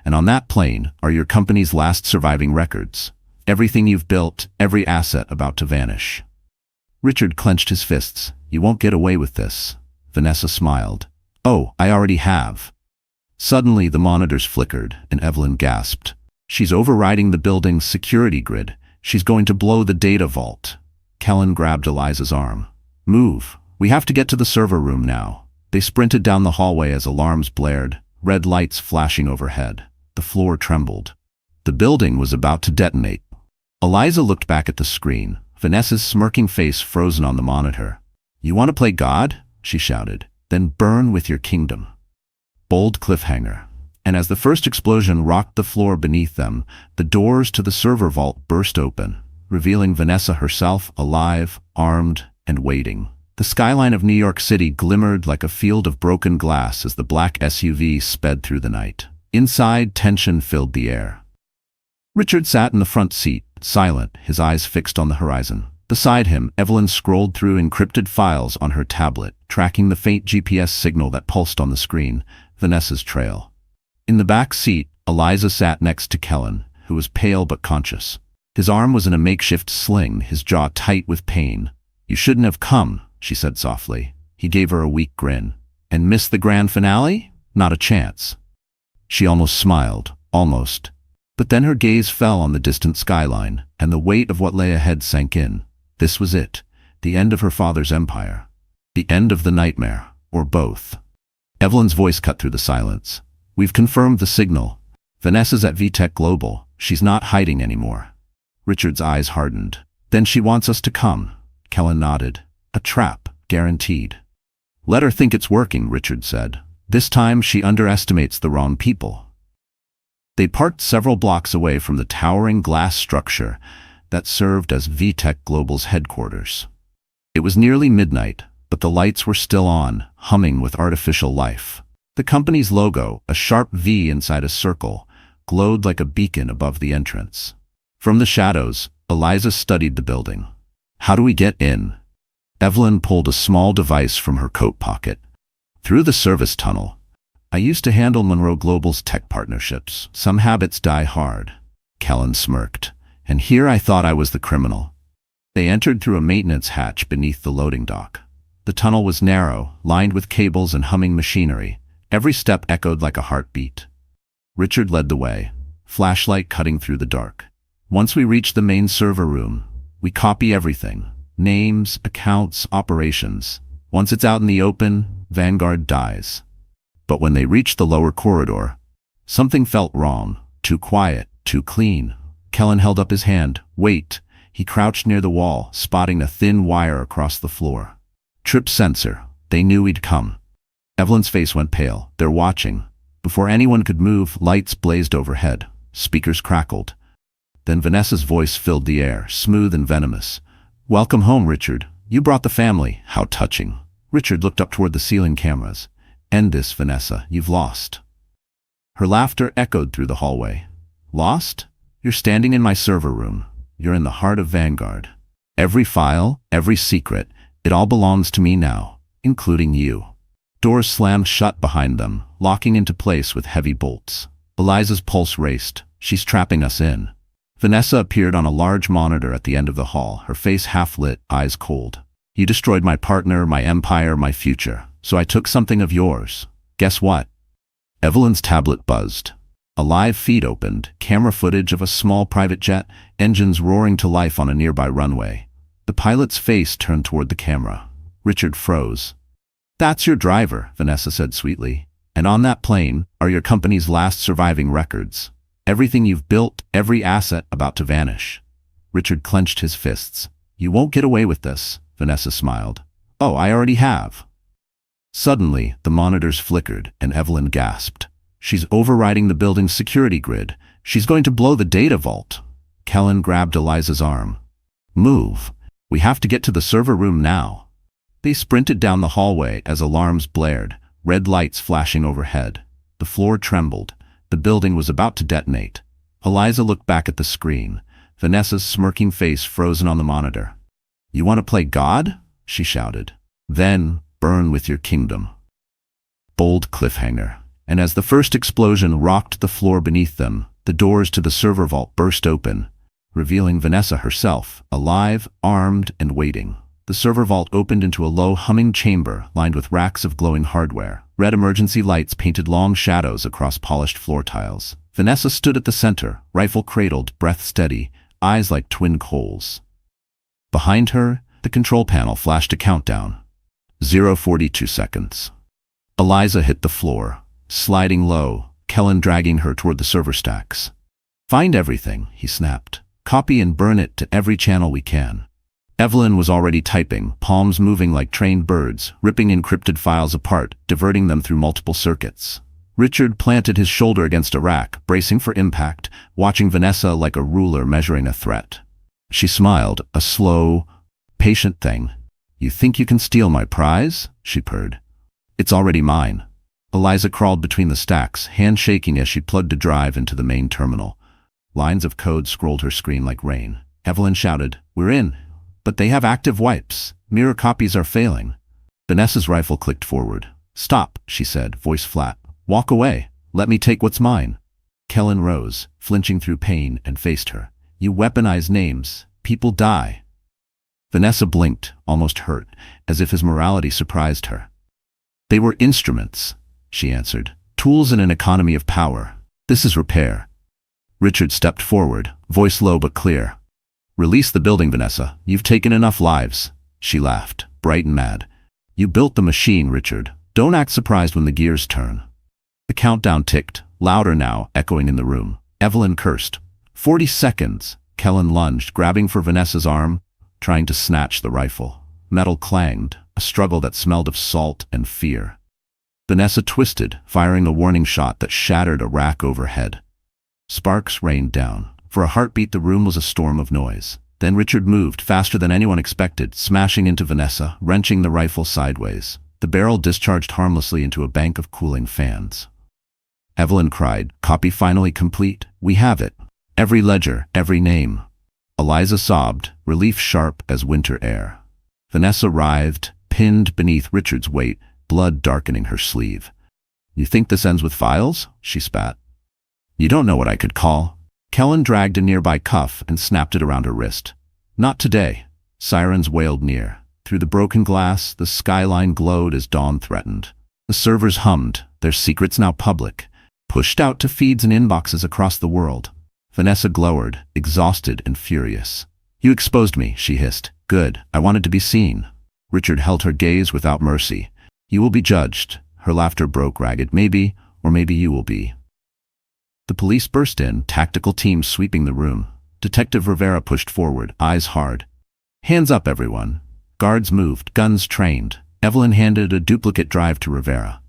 "And on that plane are your company's last surviving records. Everything you've built, every asset about to vanish." Richard clenched his fists. "You won't get away with this." Vanessa smiled. "Oh, I already have." Suddenly the monitors flickered, and Evelyn gasped. "She's overriding the building's security grid. She's going to blow the data vault." Kellen grabbed Eliza's arm. Move. We have to get to the server room now. They sprinted down the hallway as alarms blared, red lights flashing overhead. The floor trembled. The building was about to detonate. Eliza looked back at the screen, Vanessa's smirking face frozen on the monitor. "You want to play God?" she shouted. "Then burn with your kingdom." Bold cliffhanger. And as the first explosion rocked the floor beneath them, the doors to the server vault burst open, revealing Vanessa herself alive, armed, and waiting. The skyline of New York City glimmered like a field of broken glass as the black SUV sped through the night. Inside, tension filled the air. Richard sat in the front seat, silent, his eyes fixed on the horizon. Beside him, Evelyn scrolled through encrypted files on her tablet, tracking the faint GPS signal that pulsed on the screen, Vanessa's trail. In the back seat, Eliza sat next to Kellen, who was pale but conscious. His arm was in a makeshift sling, his jaw tight with pain. "You shouldn't have come," she said softly. He gave her a weak grin. "And missed the grand finale? Not a chance." She almost smiled, almost. But then her gaze fell on the distant skyline, and the weight of what lay ahead sank in. This was it, the end of her father's empire. The end of the nightmare, or both. Evelyn's voice cut through the silence. "We've confirmed the signal. Vanessa's at VTech Global. She's not hiding anymore." Richard's eyes hardened. "Then she wants us to come." Kellen nodded. "A trap, guaranteed." "Let her think it's working," Richard said. "This time she underestimates the wrong people." They parked several blocks away from the towering glass structure that served as VTech Global's headquarters. It was nearly midnight, but the lights were still on, humming with artificial life. The company's logo, a sharp V inside a circle, glowed like a beacon above the entrance. From the shadows, Eliza studied the building. "How do we get in?" Evelyn pulled a small device from her coat pocket. "Through the service tunnel. I used to handle Monroe Global's tech partnerships. Some habits die hard." Kellen smirked. "And here I thought I was the criminal." They entered through a maintenance hatch beneath the loading dock. The tunnel was narrow, lined with cables and humming machinery. Every step echoed like a heartbeat. Richard led the way, flashlight cutting through the dark. "Once we reach the main server room, we copy everything. Names, accounts, operations. Once it's out in the open, Vanguard dies." But when they reached the lower corridor, something felt wrong. Too quiet, too clean. Kellen held up his hand. "Wait." He crouched near the wall, spotting a thin wire across the floor. "Trip sensor." They knew he'd come. Evelyn's face went pale. "They're watching." Before anyone could move, lights blazed overhead. Speakers crackled. Then Vanessa's voice filled the air, smooth and venomous. "Welcome home, Richard. You brought the family. How touching." Richard looked up toward the ceiling cameras. "End this, Vanessa. You've lost." Her laughter echoed through the hallway. "Lost? You're standing in my server room. You're in the heart of Vanguard. Every file, every secret, it all belongs to me now, including you." Doors slammed shut behind them, locking into place with heavy bolts. Eliza's pulse raced. "She's trapping us in." Vanessa appeared on a large monitor at the end of the hall, her face half-lit, eyes cold. "You destroyed my partner, my empire, my future. So I took something of yours. Guess what?" Evelyn's tablet buzzed. A live feed opened, camera footage of a small private jet, engines roaring to life on a nearby runway. The pilot's face turned toward the camera. Richard froze. "That's your driver," Vanessa said sweetly. "And on that plane are your company's last surviving records. Everything you've built, every asset about to vanish." Richard clenched his fists. "You won't get away with this," Vanessa smiled. "Oh, I already have." Suddenly, the monitors flickered, and Evelyn gasped. "She's overriding the building's security grid. She's going to blow the data vault." Kellen grabbed Eliza's arm. "Move. We have to get to the server room now." They sprinted down the hallway as alarms blared, red lights flashing overhead. The floor trembled. The building was about to detonate. Eliza looked back at the screen, Vanessa's smirking face frozen on the monitor. "You want to play God?" she shouted. "Then burn with your kingdom." Bold cliffhanger. And as the first explosion rocked the floor beneath them, the doors to the server vault burst open, revealing Vanessa herself, alive, armed, and waiting. The server vault opened into a low, humming chamber lined with racks of glowing hardware. Red emergency lights painted long shadows across polished floor tiles. Vanessa stood at the center, rifle cradled, breath steady, eyes like twin coals. Behind her, The control panel flashed a countdown. 0:42 seconds. Eliza hit the floor, sliding low, Kellen dragging her toward the server stacks. "Find everything," he snapped. "Copy and burn it to every channel we can." Evelyn was already typing, palms moving like trained birds, ripping encrypted files apart, diverting them through multiple circuits. Richard planted his shoulder against a rack, bracing for impact, watching Vanessa like a ruler measuring a threat. She smiled, a slow, patient thing. "You think you can steal my prize?" she purred. "It's already mine." Eliza crawled between the stacks, hand shaking as she plugged a drive into the main terminal. Lines of code scrolled her screen like rain. Evelyn shouted, "We're in, but they have active wipes. Mirror copies are failing." Vanessa's rifle clicked forward. "Stop," she said, voice flat. "Walk away. Let me take what's mine." Kellen rose, flinching through pain, and faced her. "You weaponize names. People die." Vanessa blinked, almost hurt, as if his morality surprised her. "They were instruments," she answered. "Tools in an economy of power. This is repair." Richard stepped forward, voice low but clear. "Release the building, Vanessa. You've taken enough lives." She laughed, bright and mad. "You built the machine, Richard. Don't act surprised when the gears turn." The countdown ticked, louder now, echoing in the room. Evelyn cursed. 40 seconds. Kellen lunged, grabbing for Vanessa's arm, trying to snatch the rifle. Metal clanged, a struggle that smelled of salt and fear. Vanessa twisted, firing a warning shot that shattered a rack overhead. Sparks rained down. For a heartbeat, the room was a storm of noise. Then Richard moved, faster than anyone expected, smashing into Vanessa, wrenching the rifle sideways. The barrel discharged harmlessly into a bank of cooling fans. Evelyn cried, "Copy finally complete. We have it. Every ledger, every name." Eliza sobbed, relief sharp as winter air. Vanessa writhed, pinned beneath Richard's weight, blood darkening her sleeve. "You think this ends with files?" she spat. "You don't know what I could call." Kellen dragged a nearby cuff and snapped it around her wrist. "Not today." Sirens wailed near. Through the broken glass, the skyline glowed as dawn threatened. The servers hummed, their secrets now public, pushed out to feeds and inboxes across the world. Vanessa glowered, exhausted and furious. "You exposed me," she hissed. "Good. I wanted to be seen." Richard held her gaze without mercy. "You will be judged." Her laughter broke ragged. "Maybe, or maybe you will be." The police burst in, tactical teams sweeping the room. Detective Rivera pushed forward, eyes hard. "Hands up, everyone." Guards moved, guns trained. Evelyn handed a duplicate drive to Rivera.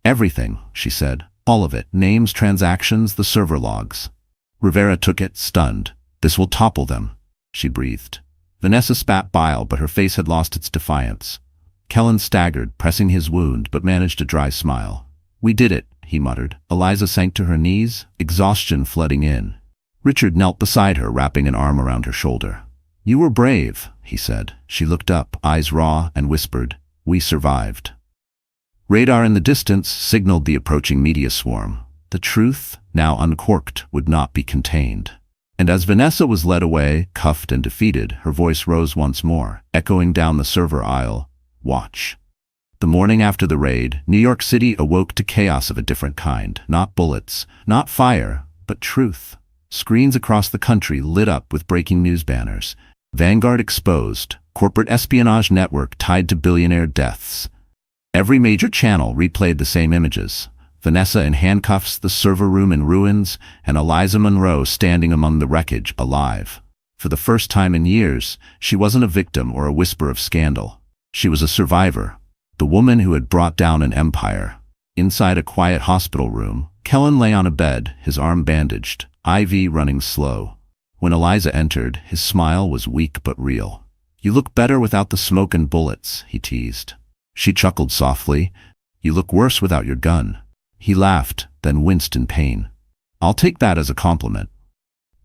"Everything," she said. "All of it. Names, transactions, the server logs." Rivera took it, stunned. "This will topple them," she breathed. Vanessa spat bile, but her face had lost its defiance. Kellen staggered, pressing his wound, but managed a dry smile. "We did it," he muttered. Eliza sank to her knees, exhaustion flooding in. Richard knelt beside her, wrapping an arm around her shoulder. "You were brave," he said. She looked up, eyes raw, and whispered, "We survived." Radar in the distance signaled the approaching media swarm. The truth, now uncorked, would not be contained. And as Vanessa was led away, cuffed and defeated, her voice rose once more, echoing down the server aisle, "Watch." The morning after the raid, New York City awoke to chaos of a different kind. Not bullets, not fire, but truth. Screens across the country lit up with breaking news banners. Vanguard exposed, corporate espionage network tied to billionaire deaths. Every major channel replayed the same images. Vanessa in handcuffs, the server room in ruins, and Eliza Monroe standing among the wreckage, alive. For the first time in years, she wasn't a victim or a whisper of scandal. She was a survivor, the woman who had brought down an empire. Inside a quiet hospital room, Kellen lay on a bed, his arm bandaged, IV running slow. When Eliza entered, his smile was weak but real. "You look better without the smoke and bullets," he teased. She chuckled softly. "You look worse without your gun." He laughed, then winced in pain. "I'll take that as a compliment."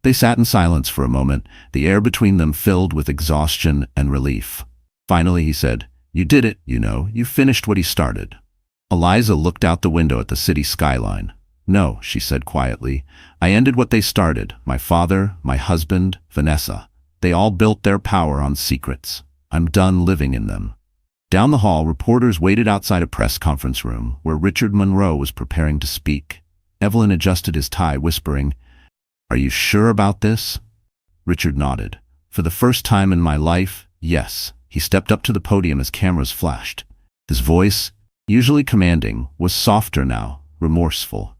They sat in silence for a moment, the air between them filled with exhaustion and relief. Finally he said, "You did it, you finished what he started." Eliza looked out the window at the city skyline. "No," she said quietly, "I ended what they started. My father, my husband, Vanessa. They all built their power on secrets. I'm done living in them." Down the hall, reporters waited outside a press conference room where Richard Monroe was preparing to speak. Evelyn adjusted his tie, whispering, "Are you sure about this?" Richard nodded. "For the first time in my life, yes." He stepped up to the podium as cameras flashed. His voice, usually commanding, was softer now, remorseful.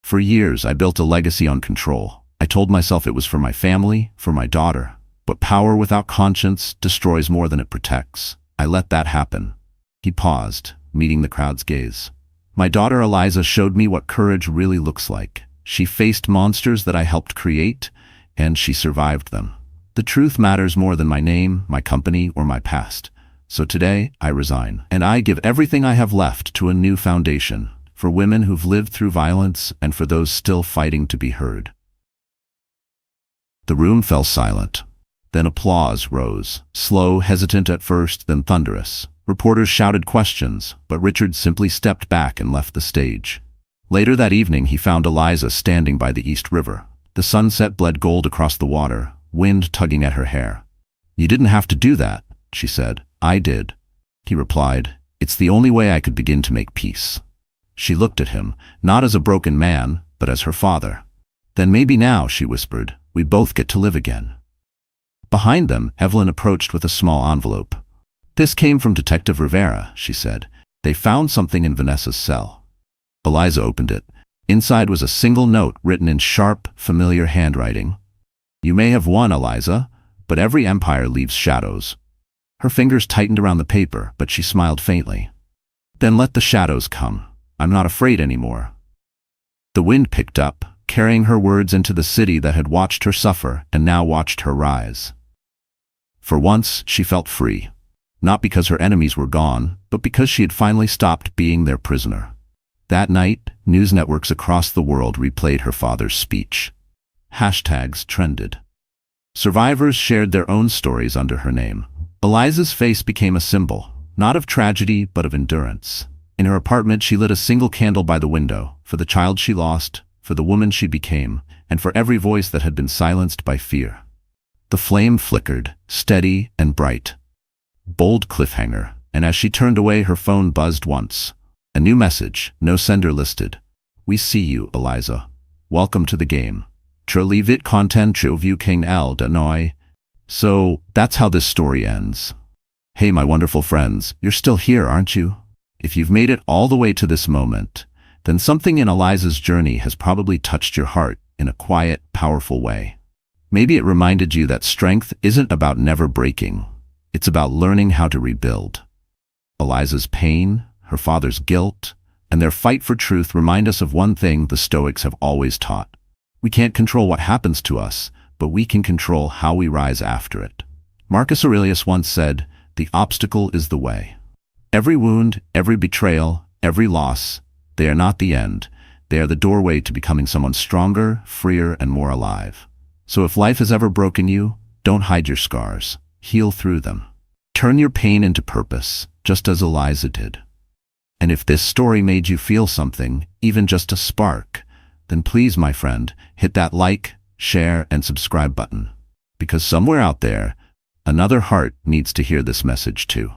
For years, I built a legacy on control. I told myself it was for my family, for my daughter. But power without conscience destroys more than it protects. I let that happen. He paused, meeting the crowd's gaze. My daughter Eliza showed me what courage really looks like. She faced monsters that I helped create, and she survived them. The truth matters more than my name, my company, or my past. So today, I resign, and I give everything I have left to a new foundation, for women who've lived through violence and for those still fighting to be heard. The room fell silent. Then applause rose, slow, hesitant at first, then thunderous. Reporters shouted questions, but Richard simply stepped back and left the stage. Later that evening, he found Eliza standing by the East River. The sunset bled gold across the water, wind tugging at her hair. "You didn't have to do that," she said. "I did." He replied, "It's the only way I could begin to make peace." She looked at him, not as a broken man, but as her father. "Then maybe now," she whispered, "we both get to live again." Behind them, Evelyn approached with a small envelope. "This came from Detective Rivera," she said. "They found something in Vanessa's cell." Eliza opened it. Inside was a single note written in sharp, familiar handwriting. "You may have won, Eliza, but every empire leaves shadows." Her fingers tightened around the paper, but she smiled faintly. "Then let the shadows come. I'm not afraid anymore." The wind picked up, carrying her words into the city that had watched her suffer and now watched her rise. For once, she felt free. Not because her enemies were gone, but because she had finally stopped being their prisoner. That night, news networks across the world replayed her father's speech. Hashtags trended. Survivors shared their own stories under her name. Eliza's face became a symbol, not of tragedy, but of endurance. In her apartment, she lit a single candle by the window, for the child she lost, for the woman she became, and for every voice that had been silenced by fear. The flame flickered, steady and bright. Bold cliffhanger, and as she turned away, her phone buzzed once. A new message, no sender listed. "We see you, Eliza. Welcome to the game. Troli vit content view king el de noi." So, that's how this story ends. Hey, my wonderful friends, you're still here, aren't you? If you've made it all the way to this moment, then something in Eliza's journey has probably touched your heart in a quiet, powerful way. Maybe it reminded you that strength isn't about never breaking. It's about learning how to rebuild. Eliza's pain, her father's guilt, and their fight for truth remind us of one thing the Stoics have always taught. We can't control what happens to us, but we can control how we rise after it. Marcus Aurelius once said, "The obstacle is the way." Every wound, every betrayal, every loss, they are not the end. They are the doorway to becoming someone stronger, freer, and more alive. So if life has ever broken you, don't hide your scars. Heal through them. Turn your pain into purpose, just as Eliza did. And if this story made you feel something, even just a spark, then please, my friend, hit that like, share, and subscribe button. Because somewhere out there, another heart needs to hear this message too.